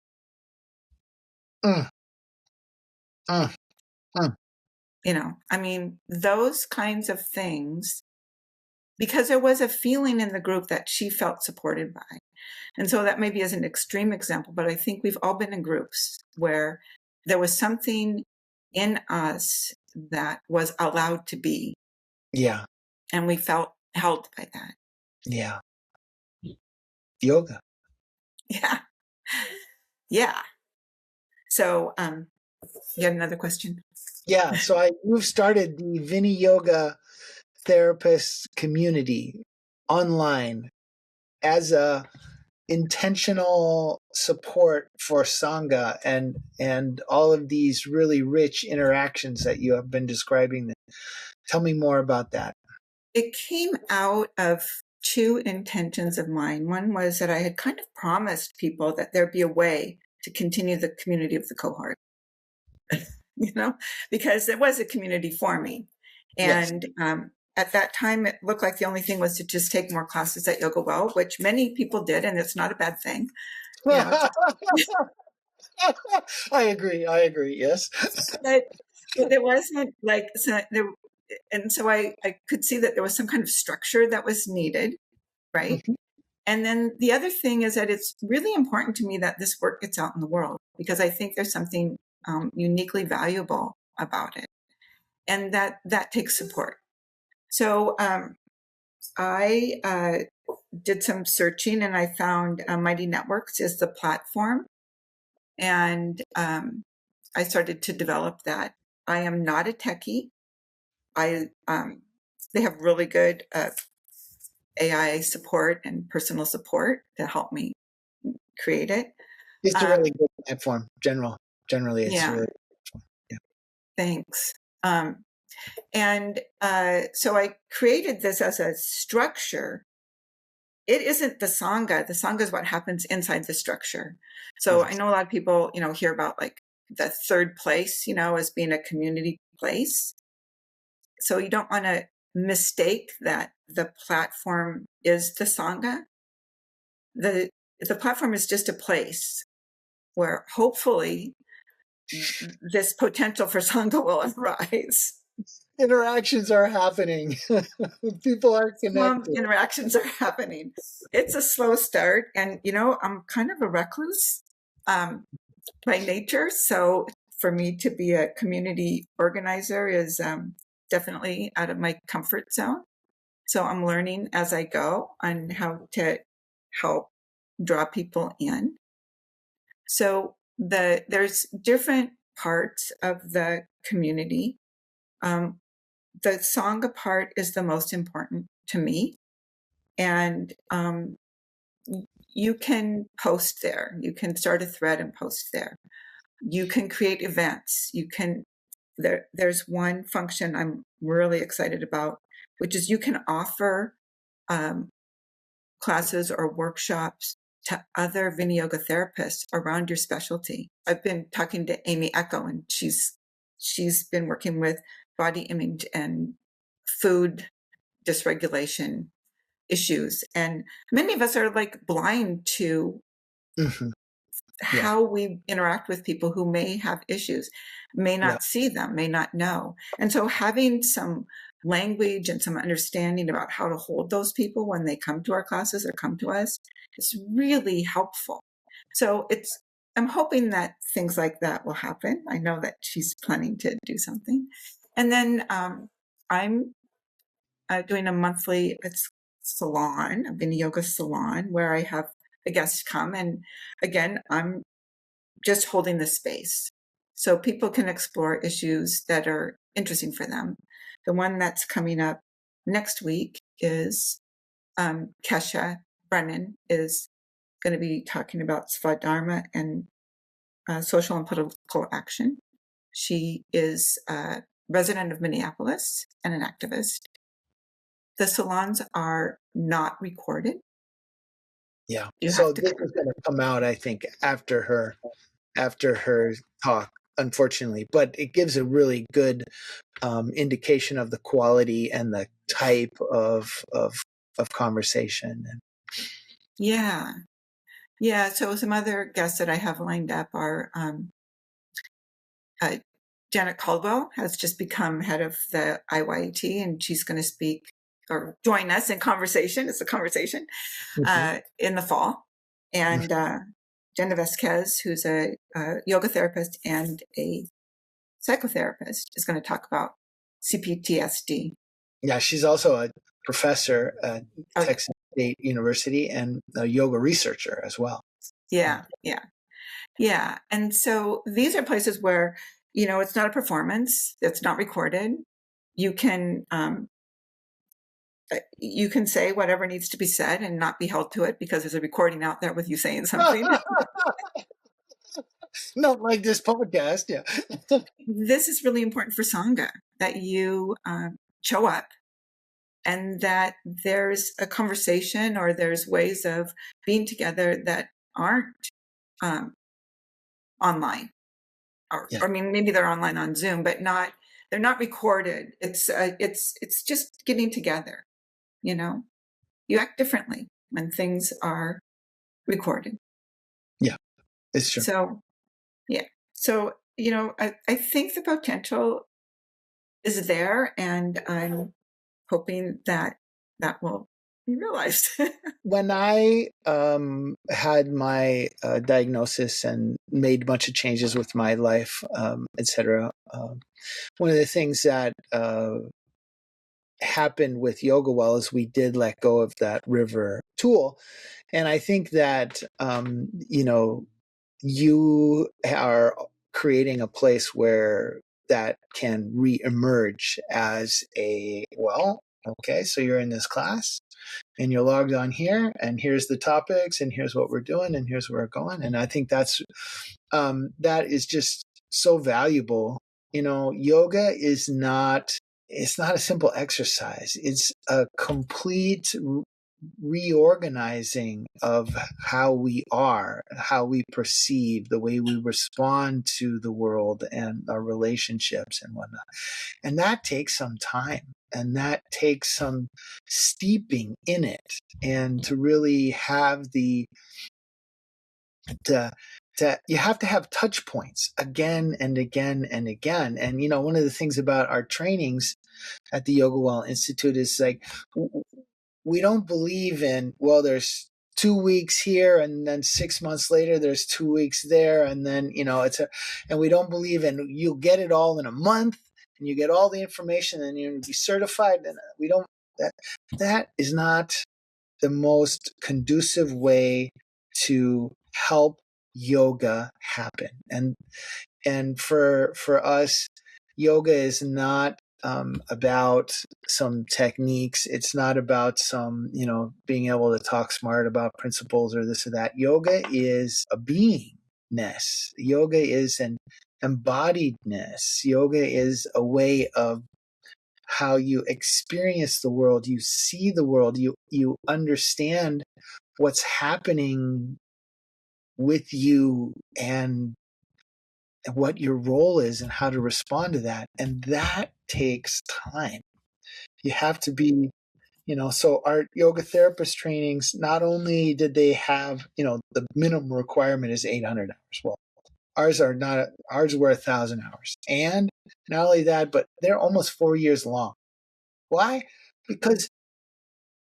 Those kinds of things, because there was a feeling in the group that she felt supported by. And so that maybe is an extreme example, but I think we've all been in groups where there was something in us that was allowed to be. Yeah. And we felt held by that. Yeah. Yoga. Yeah. Yeah. So, you had another question? Yeah. So you've started the Viniyoga therapist community online as a intentional support for Sangha and all of these really rich interactions that you have been describing. Tell me more about that. It came out of two intentions of mine. One was that I had kind of promised people that there'd be a way to continue the community of the cohort, because it was a community forming. Yes. And at that time, it looked like the only thing was to just take more classes at Yoga Well, which many people did, and it's not a bad thing. I agree. Yes. But there wasn't like, so I could see that there was some kind of structure that was needed, right? Mhm. And then the other thing is that it's really important to me that this work gets out in the world, because I think there's something uniquely valuable about it, and that takes support. So I did some searching, and I found Mighty Networks is the platform, and I started to develop that. I am not a techie. They have really good AI support and personal support to help me create it. It's a really good platform. Generally, it's Yeah, really thanks. And so I created this as a structure. It isn't the Sangha. The Sangha is what happens inside the structure. So I yes. know a lot of people, hear about like the third place, as being a community place. So you don't want to mistake that the platform is the Sangha. The platform is just a place where hopefully this potential for Sangha will arise. Interactions are happening. People are Some connected. interactions are happening. It's a slow start, and I'm kind of a recluse by nature, so for me to be a community organizer is definitely out of my comfort zone. So I'm learning as I go on how to help draw people in. So there's different parts of the community. The Sangha part is the most important to me. And you can post there. You can start a thread and post there. You can create events. There's one function I'm really excited about, which is you can offer classes or workshops to other Viniyoga therapists around your specialty. I've been talking to Amy Echo, and she's been working with body image and food dysregulation issues. And many of us are like blind to Mm-hmm. Yeah. how we interact with people who may have issues, may Yeah. not see them, may not know. And so having some language and some understanding about how to hold those people when they come to our classes or come to us is really helpful. So I'm hoping that things like that will happen. I know that she's planning to do something. And then I'm doing a monthly salon, a Viniyoga salon, where I have a guest come. And again, I'm just holding the space so people can explore issues that are interesting for them. The one that's coming up next week is Kesha Brennan is going to be talking about Svadharma and social and political action. She is a resident of Minneapolis and an activist. The salons are not recorded. Yeah. You So have to. this is going to come out, I think, after her talk, unfortunately, but it gives a really good indication of the quality and the type of conversation. Yeah. So some other guests that I have lined up are Janet Caldwell has just become head of the IYT, and she's going to speak or join us in conversation. It's a conversation Mm-hmm. in the fall. And Jenna Vasquez, who's a yoga therapist and a psychotherapist, is going to talk about CPTSD. Yeah, she's also a professor at Texas State University and a yoga researcher as well. Yeah. And so these are places where, it's not a performance. It's not recorded. You can you can say whatever needs to be said and not be held to it, because there's a recording out there with you saying something. Not like this podcast. Yeah. This is really important for Sangha, that you show up and that there's a conversation or there's ways of being together that aren't online. Or I mean, maybe they're online on Zoom, but they're not recorded. It's just getting together. You act differently when things are recorded. Yeah, it's true. So, yeah. So, I think the potential is there, and I'm hoping that will be realized. When I had my diagnosis and made a bunch of changes with my life, etc., one of the things that happened with Yoga Well is we did let go of that river tool. And I think that, you are creating a place where that can reemerge as okay, so you're in this class and you're logged on here, and here's the topics, and here's what we're doing, and here's where we're going. And I think that is just so valuable. Yoga is not, it's not a simple exercise. It's a complete reorganizing of how we are, how we perceive, the way we respond to the world and our relationships and whatnot. And that takes some time, and that takes some steeping in it, and to really have you have to have touch points again and again and again. And, one of the things about our trainings at the Yoga Well Institute is like, we don't believe in, there's 2 weeks here, and then 6 months later, there's 2 weeks there. And then, and we don't believe in, you'll get it all in a month, and you get all the information, and you'll be certified. And we don't, that is not the most conducive way to help yoga happen. And for us, yoga is not about some techniques. It's not about some, being able to talk smart about principles or this or that. Yoga is a beingness. Yoga is an embodiedness. Yoga is a way of how you experience the world. You see the world. You understand what's happening with you, and what your role is, and how to respond to that. And that takes time. You have to be, so our yoga therapist trainings, not only did they have, the minimum requirement is 800 hours. Well, ours were 1,000 hours. And not only that, but they're almost 4 years long. Why? Because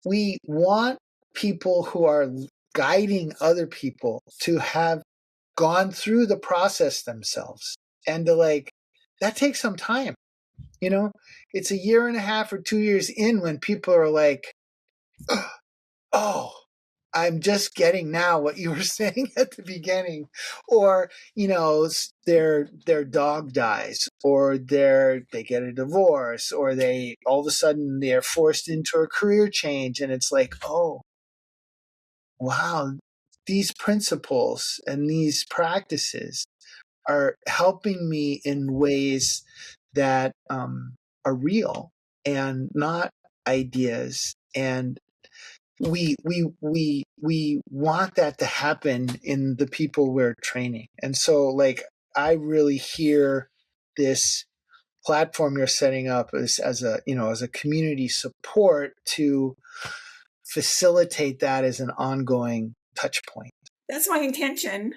we want people who are guiding other people to have gone through the process themselves, and to that takes some time. It's a year and a half or 2 years in when people are like, oh, I'm just getting now what you were saying at the beginning. Or, their dog dies, or they get a divorce, or they all of a sudden they're forced into a career change, and it's like, oh, wow, these principles and these practices are helping me in ways that are real and not ideas. And we want that to happen in the people we're training. And so, I really hear this platform you're setting up as a community support to facilitate that as an ongoing touch point. That's my intention.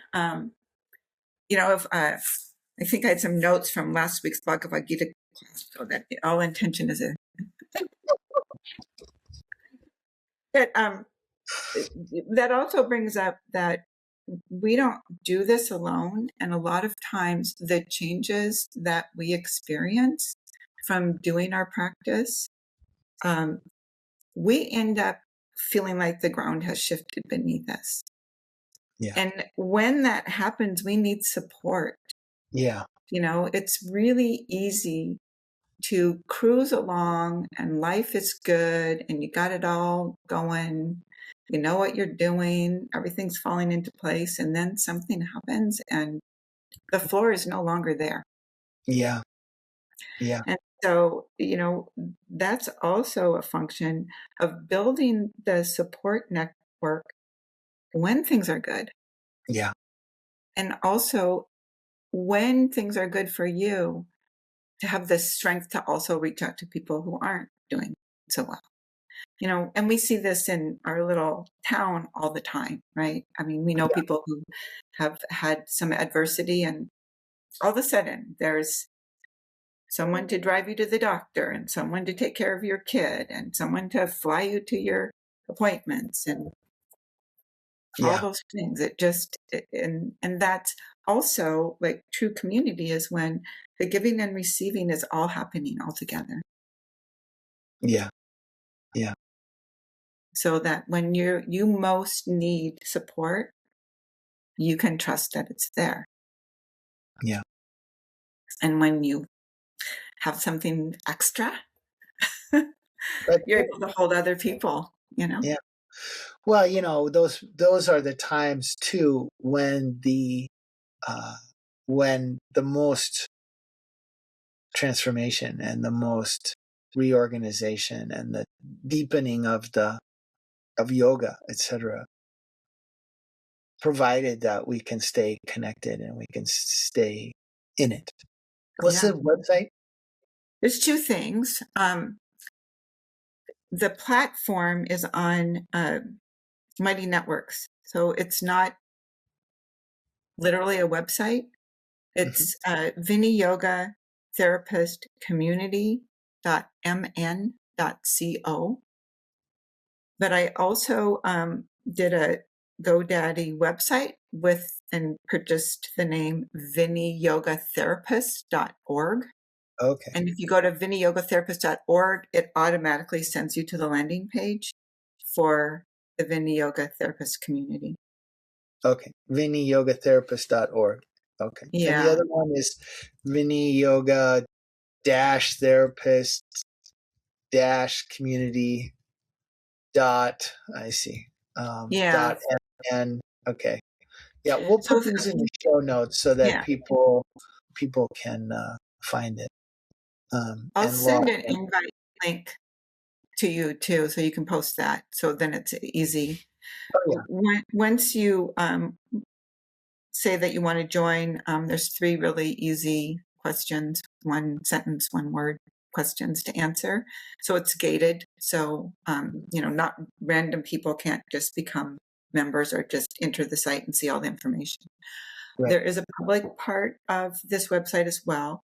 If I think I had some notes from last week's Bhagavad Gita class, so that all intention is But that also brings up that we don't do this alone, and a lot of times the changes that we experience from doing our practice, we end up feeling like the ground has shifted beneath us. Yeah. And when that happens, we need support. Yeah. It's really easy to cruise along and life is good and you got it all going, you know what you're doing, everything's falling into place, and then something happens and the floor is no longer there. Yeah. Yeah. And so, that's also a function of building the support network when things are good. Yeah. And also when things are good for you, to have the strength to also reach out to people who aren't doing so well. And we see this in our little town all the time, right? I mean, we know Yeah. people who have had some adversity and all of a sudden there's someone to drive you to the doctor and someone to take care of your kid and someone to fly you to your appointments and all Yeah. those things. And that's also like true community is when the giving and receiving is all happening all together. Yeah. Yeah. So that when you most need support, you can trust that it's there. Yeah. And when you have something extra, you're able to hold other people, Yeah. Well, those are the times too when the most transformation and the most reorganization and the deepening of yoga, etc., provided that we can stay connected and we can stay in it. What's Yeah. the website? There's two things. The platform is on Mighty Networks. So it's not literally a website. It's Viniyoga Therapist Community.mn.co. But I also did a GoDaddy website and purchased the name ViniyogaTherapist.org. Okay. And if you go to ViniyogaTherapist.org, it automatically sends you to the landing page for the Viniyoga Therapist community. Okay. Viniyogatherapist.org. Okay. Yeah. And the other one is Viniyoga-therapist-community I see. Yeah. .mn. Okay. Yeah, we'll put these in the show notes so that people can find it. I'll send an invite link to you too, so you can post that. So then it's easy. Oh, yeah. Once you say that you want to join, there's 3 really easy questions, 1 sentence, 1 word questions to answer. So it's gated. So, not random people can't just become members or just enter the site and see all the information. Right. There is a public part of this website as well.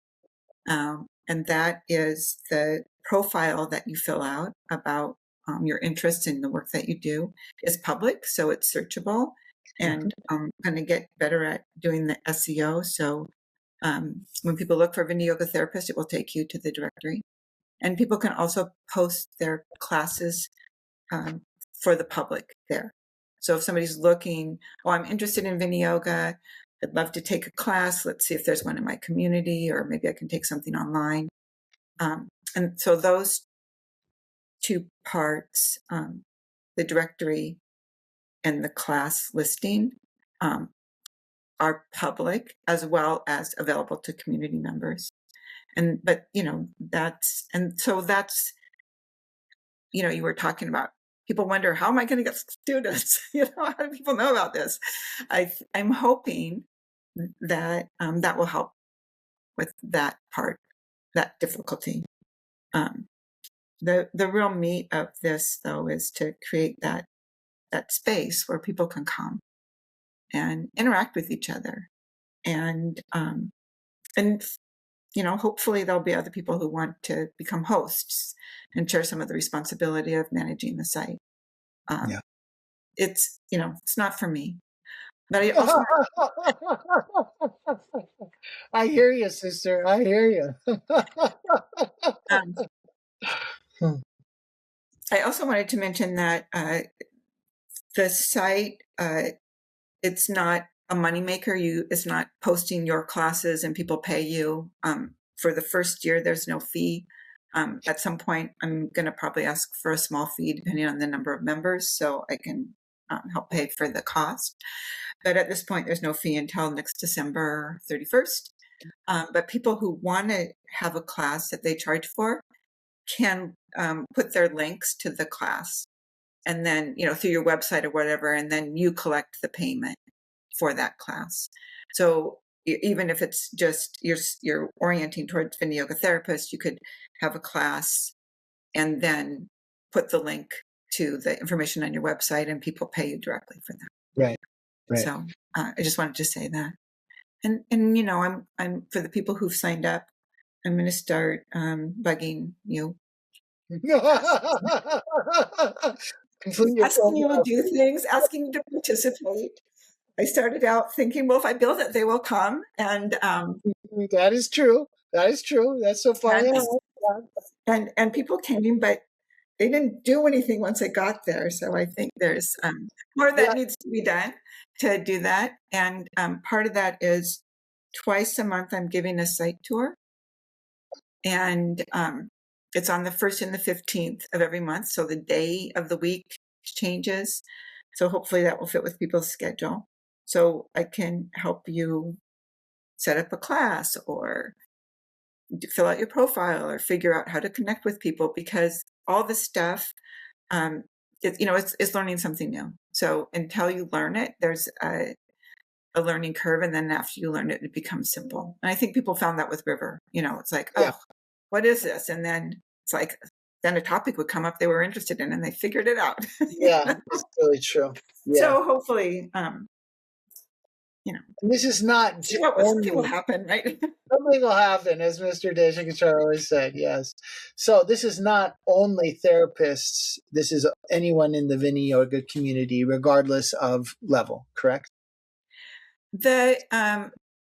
And that is the profile that you fill out about your interests in the work that you do is public, so it's searchable. And I'm going to get better at doing the SEO. So when people look for Viniyoga therapist, it will take you to the directory. And people can also post their classes for the public there. So if somebody's looking, I'm interested in Viniyoga, I'd love to take a class. Let's see if there's one in my community, or maybe I can take something online. And so those 2 parts, the directory and the class listing, are public as well as available to community members. But that's you were talking about. People wonder, how am I going to get students? How do people know about this? I'm hoping that that will help with that part, that difficulty. The real meat of this, though, is to create that space where people can come and interact with each other, and hopefully there'll be other people who want to become hosts and share some of the responsibility of managing the site. Yeah. It's it's not for me, but I also I hear you, sister. I hear you. I also wanted to mention that the site, it's not a moneymaker. It's not posting your classes and people pay you. for the first year, there's no fee. At some point, I'm going to probably ask for a small fee depending on the number of members, so I can help pay for the cost. But at this point, there's no fee until next December 31st. But people who want to have a class that they charge for can put their links to the class, and then, through your website or whatever, and then you collect the payment for that class. So even if it's just you're orienting towards Viniyoga therapist, you could have a class and then put the link to the information on your website, and people pay you directly for that. Right. So I just wanted to say that. And I'm for the people who've signed up, I'm going to start bugging you, asking you to do things, asking you to participate. I started out thinking, well, if I build it, they will come. And that is true. That's so funny. And people came, but they didn't do anything once I got there. So I think there's more that needs to be done to do that. And part of that is twice a month I'm giving a site tour. And it's on the 1st and the 15th of every month. So the day of the week changes. So hopefully that will fit with people's schedule. So I can help you set up a class or fill out your profile or figure out how to connect with people, because all this stuff, it's learning something new. So until you learn it, there's a learning curve. And then after you learn it, it becomes simple. And I think people found that with River. It's like, oh, what is this? And then it's like, then a topic would come up they were interested in, and they figured it out. Yeah, it's really true. Yeah. So hopefully, this is not something will happen, right? Something will happen, as Mr. Deshakachar always said. Yes. So this is not only therapists. This is anyone in the Viniyoga community, regardless of level. Correct?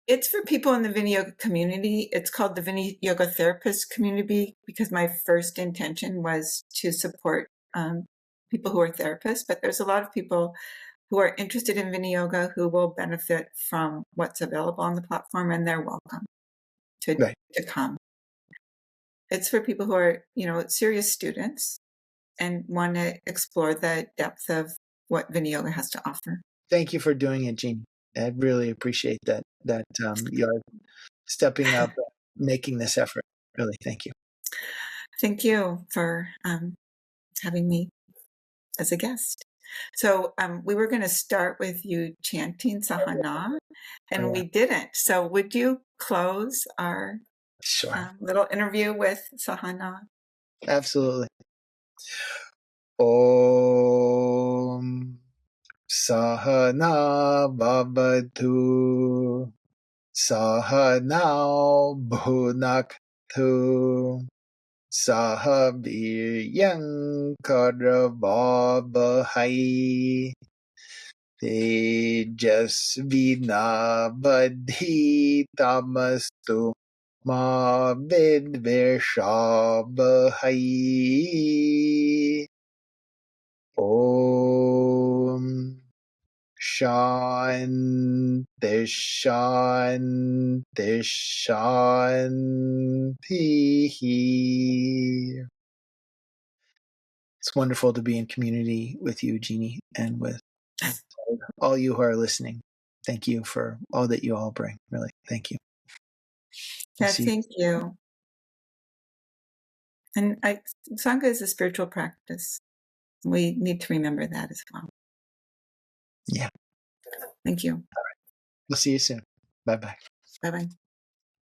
It's for people in the Viniyoga community. It's called the Viniyoga therapist community because my first intention was to support people who are therapists. But there's a lot of people who are interested in Viniyoga who will benefit from what's available on the platform, and they're welcome to come. It's for people who are, serious students and want to explore the depth of what Viniyoga has to offer. Thank you for doing it, Jeannie. I really appreciate that you're stepping up, making this effort. Really, thank you. Thank you for having me as a guest. So we were going to start with you chanting Sahana, and we didn't. So would you close our little interview with Sahana? Absolutely. Om Sahana Bhavatu Sahana Bhunaktu Saha Viryam Karavabhai Tejasvinavadhi Tamastu Ma Vidvishabhai. Om Shanti Shanti Shanti. It's wonderful to be in community with you, Jeannie, and with all you who are listening. Thank you for all that you all bring. Really, thank you. Thank you. And Sangha is a spiritual practice. We need to remember that as well. Yeah. Thank you. All right. We'll see you soon. Bye-bye. Bye-bye.